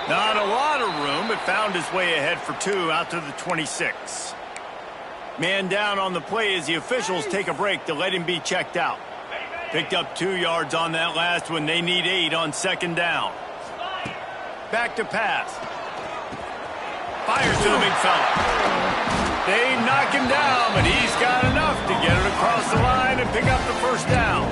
Not a lot of room, but found his way ahead for 2 out to the 26. Man down on the play as the officials take a break to let him be checked out. Picked up 2 yards on that last one. They need 8 on second down. Back to pass. Fires to the big fella. They knock him down, but he's got enough to get it across the line and pick up the first down.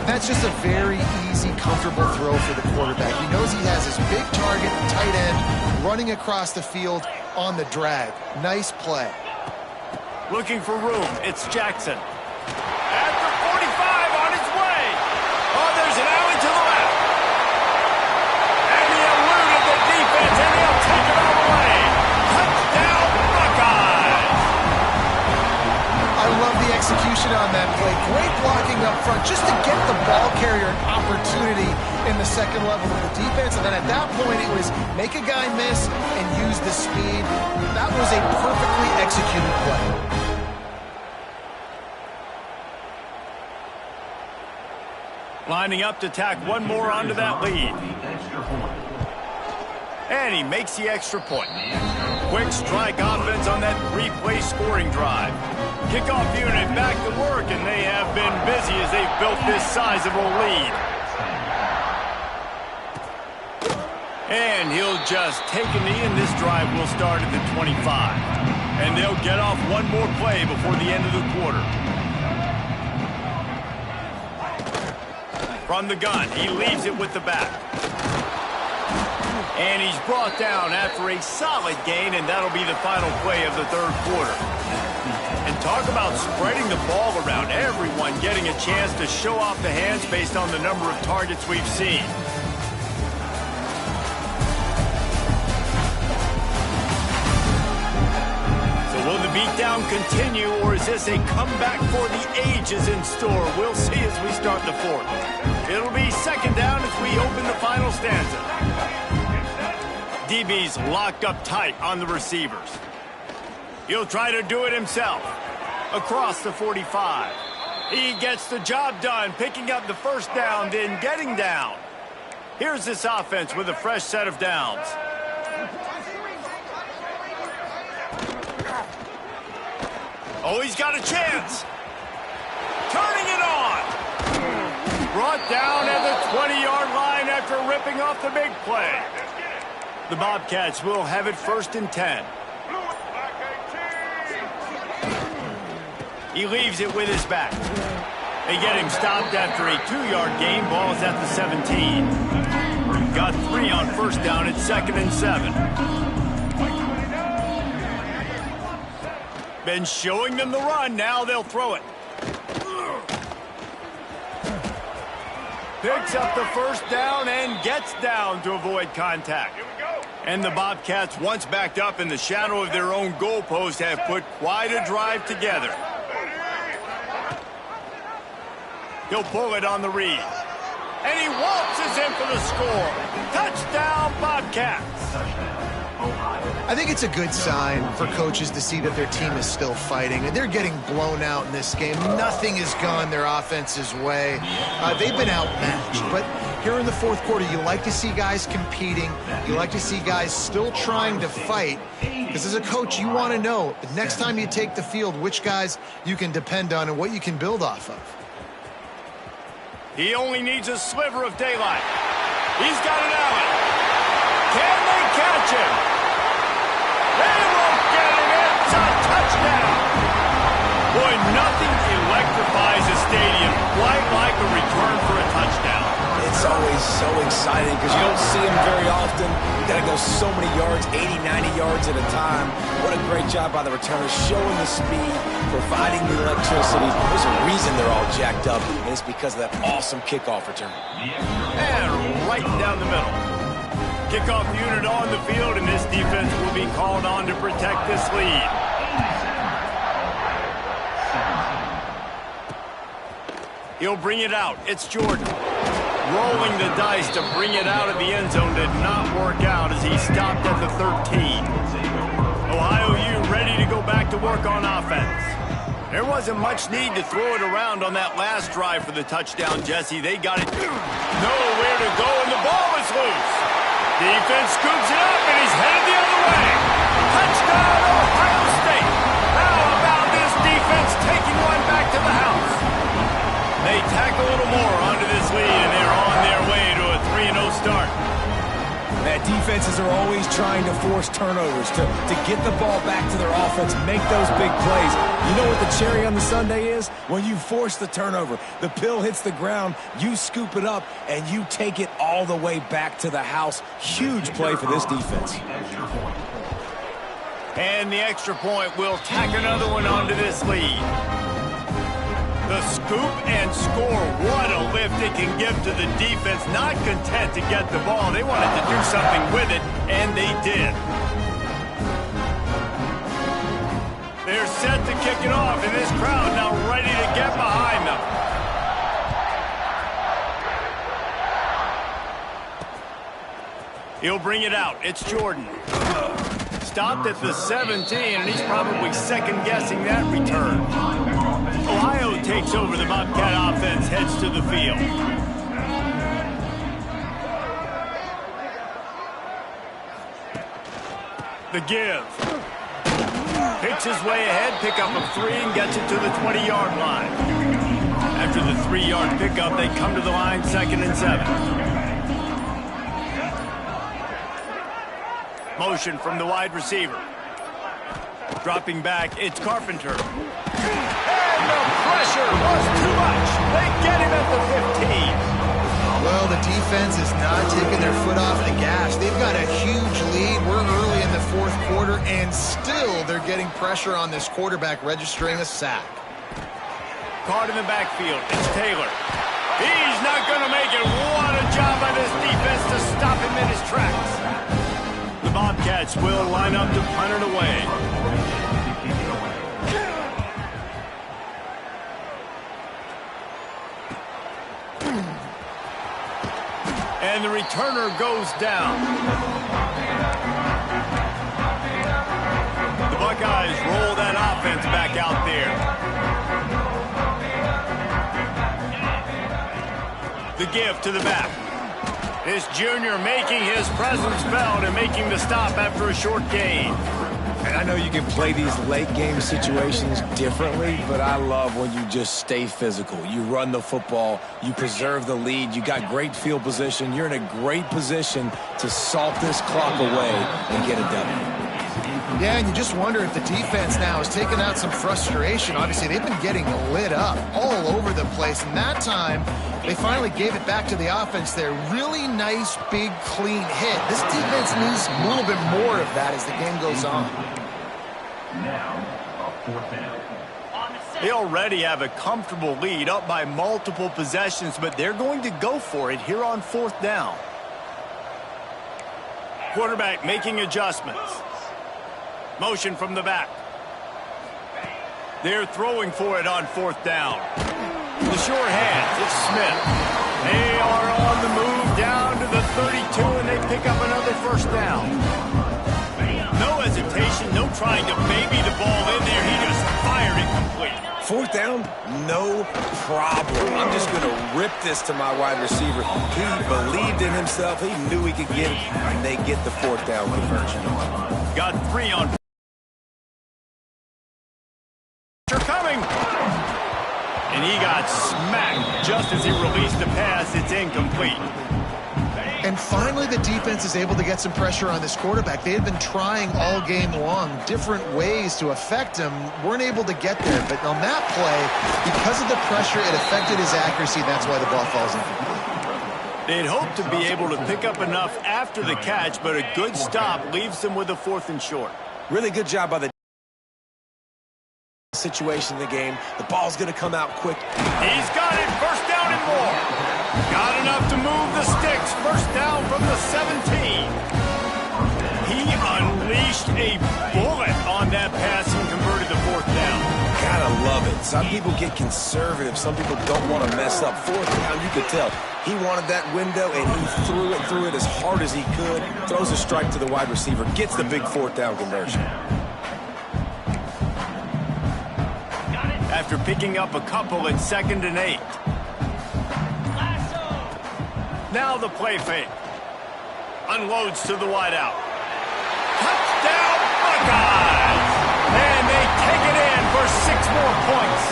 That's just a very easy, comfortable throw for the quarterback. He knows he has his big target, tight end, running across the field on the drag. Nice play. Looking for room. It's Jackson. At the 45 on his way. Oh, there's an alley to the left. And he eluded the defense, and he'll take it all the way. Touchdown, Buckeyes. I love the execution on that play. Great blocking up front just to get the ball carrier an opportunity in the second level of the defense. And then at that point, it was make a guy miss and use the speed. That was a perfectly executed play. Lining up to tack one more onto that lead. And he makes the extra point. Quick strike offense on that 3-play scoring drive. Kickoff unit back to work, and they have been busy as they've built this sizable lead. And he'll just take a knee, and this drive will start at the 25. And they'll get off one more play before the end of the quarter. From the gun, he leaves it with the back. And he's brought down after a solid gain, and that'll be the final play of the third quarter. And talk about spreading the ball around. Everyone getting a chance to show off the hands based on the number of targets we've seen. Will the beatdown continue, or is this a comeback for the ages in store? We'll see as we start the fourth. It'll be second down as we open the final stanza. DB's locked up tight on the receivers. He'll try to do it himself. across the 45. He gets the job done, picking up the first down, then getting down. Here's this offense with a fresh set of downs. Oh, he's got a chance. Turning it on. Brought down at the 20-yard line after ripping off the big play. The Bobcats will have it 1st and 10. He leaves it with his back. They get him stopped after a 2-yard gain. Ball's at the 17. Got 3 on first down at 2nd and 7. Been showing them the run. Now they'll throw it. Picks up the first down and gets down to avoid contact. And the Bobcats, once backed up in the shadow of their own goalpost, have put quite a drive together. He'll pull it on the read. And he waltzes in for the score. Touchdown, Bobcats. I think it's a good sign for coaches to see that their team is still fighting. They're getting blown out in this game. Nothing has gone their offense's way. They've been outmatched. But here in the fourth quarter, you like to see guys competing. You like to see guys still trying to fight. Because as a coach, you want to know the next time you take the field which guys you can depend on and what you can build off of. He only needs a sliver of daylight. He's got an alley. Can they catch him? They won't get him. It's a touchdown. Boy, nothing electrifies a stadium quite like a return for a touchdown. It's always so exciting because you don't see them very often. You got to go so many yards, 80, 90 yards at a time. What a great job by the returners, showing the speed, providing the electricity. There's a reason they're all jacked up, and it's because of that awesome kickoff return. And right down the middle. Kickoff unit on the field, and this defense will be called on to protect this lead. He'll bring it out. It's Jordan. Rolling the dice to bring it out of the end zone did not work out as he stopped at the 13. Ohio U ready to go back to work on offense. There wasn't much need to throw it around on that last drive for the touchdown, Jesse. They got it. Nowhere to go, and the ball is loose. Defense scoops it up, and he's headed the other way. Touchdown, Ohio State. How about this defense taking one back to the house? They tack a little more onto this lead, and they're on their way to a 3-0 start. That defenses are always trying to force turnovers to get the ball back to their offense, make those big plays. You know what the cherry on the sundae is? When you force the turnover, the pill hits the ground, you scoop it up, and you take it all the way back to the house. Huge play for this defense. And the extra point will tack another one onto this lead. The scoop and score. What a lift it can give to the defense. Not content to get the ball. They wanted to do something with it, and they did. They're set to kick it off, and this crowd now ready to get behind them. He'll bring it out. It's Jordan. Stopped at the 17, and he's probably second-guessing that return. Ohio takes over. The Bobcat offense heads to the field. The give. Picks his way ahead, pickup of 3, and gets it to the 20-yard line. After the 3-yard pickup, they come to the line 2nd and 7. Motion from the wide receiver. Dropping back, it's Carpenter. And the pressure was too much. They get him at the 15. Well, the defense is not taking their foot off the gas. They've got a huge lead. We're early in the fourth quarter, and still they're getting pressure on this quarterback, registering a sack. Caught in the backfield, it's Taylor. He's not going to make it. What a job by this defense to stop him in his tracks. The Bobcats will line up to punt it away. And the returner goes down. The Buckeyes roll that offense back out there. The give to the back. This junior making his presence felt and making the stop after a short gain. And I know you can play these late game situations differently, but I love when you just stay physical. You run the football, you preserve the lead, you got great field position, you're in a great position to salt this clock away and get a W. Yeah, and you just wonder if the defense now has taken out some frustration. Obviously, they've been getting lit up all over the place, and that time they finally gave it back to the offense there. Really nice, big, clean hit. This defense needs a little bit more of that as the game goes on. They already have a comfortable lead, up by multiple possessions, but they're going to go for it here on 4th down. Quarterback making adjustments. Motion from the back. They're throwing for it on 4th down. The short hands, it's Smith. They are on the move down to the 32, and they pick up another 1st down. No hesitation, no trying to baby the ball in there. He just fired it complete. 4th down, no problem. I'm just going to rip this to my wide receiver. He believed in himself. He knew he could get it, and they get the 4th down conversion. Got 3 on. Coming. And he got smacked just as he released the pass. It's incomplete. And finally, the defense is able to get some pressure on this quarterback. They had been trying all game long, different ways to affect him. Weren't able to get there. But on that play, because of the pressure, it affected his accuracy. That's why the ball falls incomplete. They'd hoped to be able to pick up enough after the catch, but a good stop leaves them with a 4th and short. Really good job by the situation in the game. The ball's going to come out quick. He's got it. 1st down and more. Got enough to move the sticks. 1st down from the 17. He unleashed a bullet on that pass and converted the 4th down. Gotta love it. Some people get conservative. Some people don't want to mess up. 4th down, you could tell. He wanted that window, and he threw it as hard as he could. Throws a strike to the wide receiver. Gets the big 4th down conversion. After picking up a couple at 2nd and 8. Now the play fake. Unloads to the wideout. Touchdown, Buckeyes! And they take it in for 6 more points.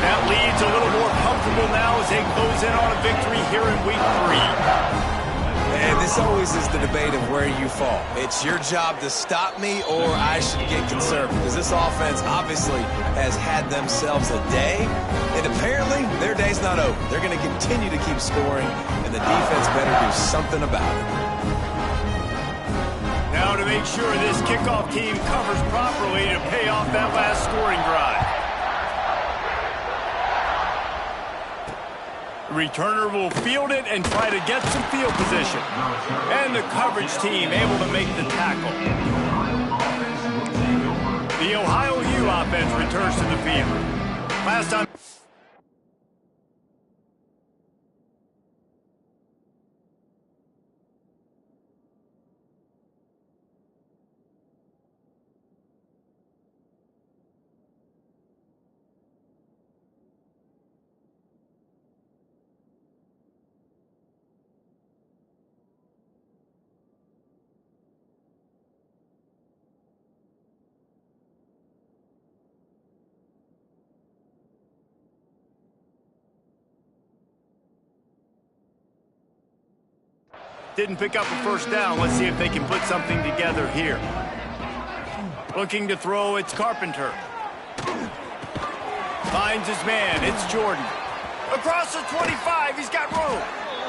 That lead's a little more comfortable now as they close in on a victory here in week 3. And this always is the debate of where you fall. It's your job to stop me, or I should get conservative. Because this offense obviously has had themselves a day, and apparently their day's not over. They're going to continue to keep scoring, and the defense better do something about it. Now to make sure this kickoff team covers properly to pay off that last scoring drive. The returner will field it and try to get some field position. And the coverage team able to make the tackle. The Ohio U offense returns to the field. Last time. Didn't pick up a 1st down. Let's see if they can put something together here. Looking to throw, it's Carpenter. Finds his man, it's Jordan. Across the 25, he's got room.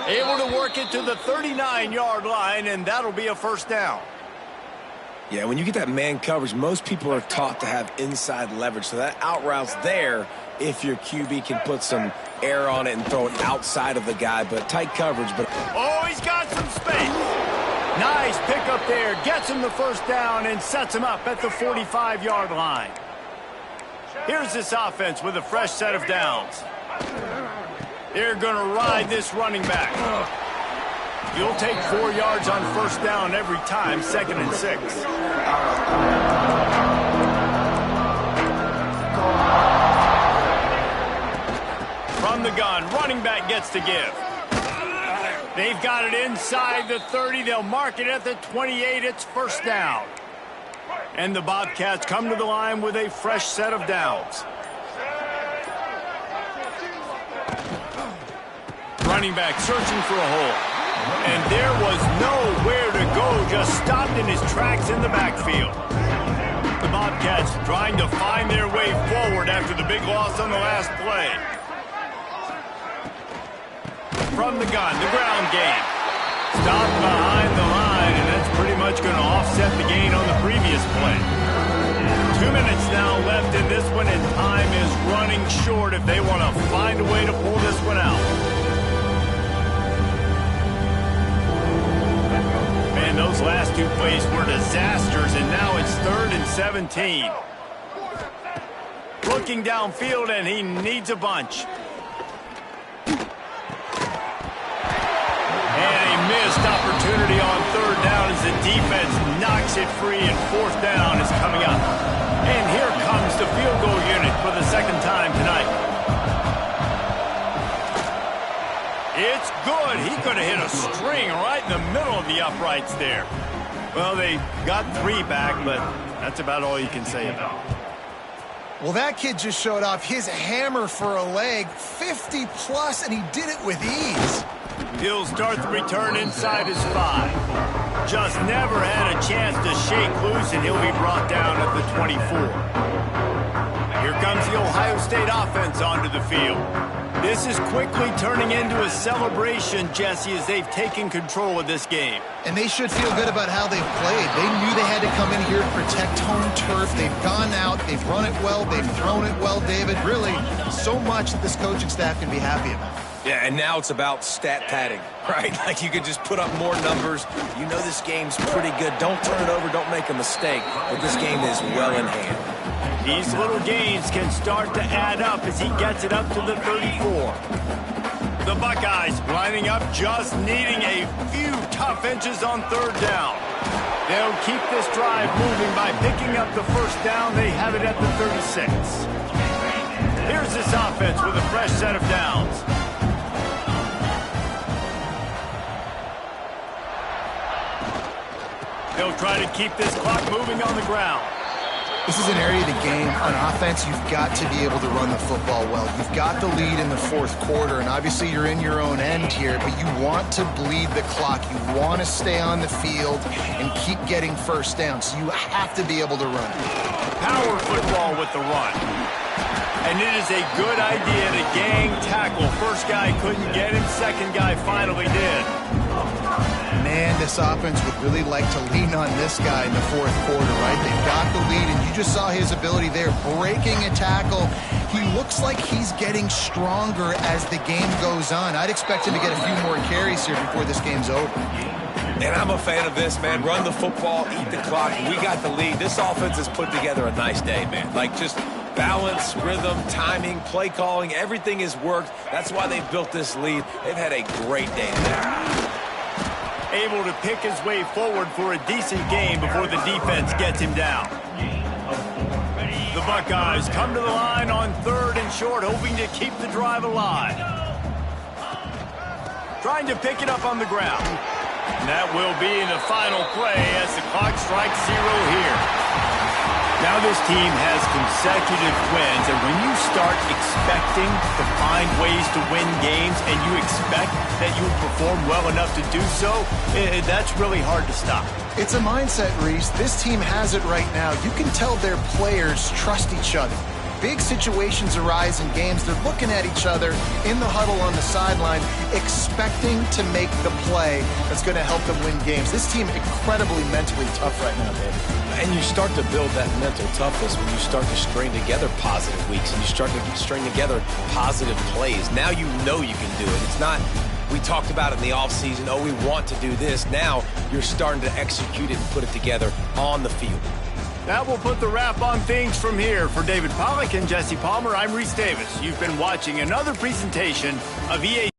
Able to work it to the 39-yard line, and that'll be a 1st down. Yeah, when you get that man coverage, most people are taught to have inside leverage. So that out route's there if your QB can put some air on it and throw it outside of the guy, but tight coverage. But oh, he's got some space. Nice pick up there. Gets him the 1st down and sets him up at the 45-yard line. Here's this offense with a fresh set of downs. They're going to ride this running back. You'll take 4 yards on 1st down every time, 2nd and 6. From the gun, running back gets to give. They've got it inside the 30. They'll mark it at the 28. It's first down. And the Bobcats come to the line with a fresh set of downs. Running back searching for a hole. And there was nowhere to go, just stopped in his tracks in the backfield. The Bobcats trying to find their way forward after the big loss on the last play. From the gun, the ground game. Stopped behind the line, and that's pretty much going to offset the gain on the previous play. 2 minutes now left in this one, and time is running short if they want to find a way to pull this one out. Man, those last two plays were disasters, and now it's 3rd and 17. Looking downfield, and he needs a bunch. And a missed opportunity on 3rd down as the defense knocks it free, and 4th down is coming up. And here comes the field goal unit for the 2nd time tonight. It's good. He could have hit a string right in the middle of the uprights there. Well, they got 3 back, but that's about all you can say about it. Well, that kid just showed off his hammer for a leg, 50-plus, and he did it with ease. He'll start the return inside his 5. Just never had a chance to shake loose, and he'll be brought down at the 24. Here comes the Ohio State offense onto the field. This is quickly turning into a celebration, Jesse, as they've taken control of this game. And they should feel good about how they've played. They knew they had to come in here, protect home turf. They've gone out, they've run it well, they've thrown it well, David. Really, so much that this coaching staff can be happy about. Yeah, and now it's about stat padding, right? Like you could just put up more numbers. You know this game's pretty good. Don't turn it over, don't make a mistake. But this game is well in hand. These little gains can start to add up as he gets it up to the 34. The Buckeyes lining up, just needing a few tough inches on 3rd down. They'll keep this drive moving by picking up the 1st down. They have it at the 36. Here's this offense with a fresh set of downs. They'll try to keep this clock moving on the ground. This is an area of the game. On offense, you've got to be able to run the football well. You've got the lead in the 4th quarter, and obviously you're in your own end here, but you want to bleed the clock. You want to stay on the field and keep getting 1st down, so you have to be able to run. Power football with the run. And it is a good idea to gang tackle. First guy couldn't get him, second guy finally did. Man, this offense would really like to lean on this guy in the 4th quarter, right? They've got the lead, and you just saw his ability there, breaking a tackle. He looks like he's getting stronger as the game goes on. I'd expect him to get a few more carries here before this game's over. And I'm a fan of this, man. Run the football, eat the clock. We got the lead. This offense has put together a nice day, man. Like just balance, rhythm, timing, play calling, everything has worked. That's why they've built this lead. They've had a great day today. Able to pick his way forward for a decent game before the defense gets him down. The Buckeyes come to the line on 3rd and short, hoping to keep the drive alive. Trying to pick it up on the ground. And that will be the final play as the clock strikes 0 here. Now this team has consecutive wins, and when you start expecting to find ways to win games and you expect that you will perform well enough to do so, that's really hard to stop. It's a mindset, Reese. This team has it right now. You can tell their players trust each other. Big situations arise in games. They're looking at each other in the huddle on the sideline, expecting to make the play that's going to help them win games. This team incredibly mentally tough right now, David. And you start to build that mental toughness when you start to string together positive weeks and you start to string together positive plays. Now you know you can do it. It's not, we talked about it in the offseason, oh, we want to do this. Now you're starting to execute it and put it together on the field. That will put the wrap on things from here. For David Pollack and Jesse Palmer, I'm Reese Davis. You've been watching another presentation of EA.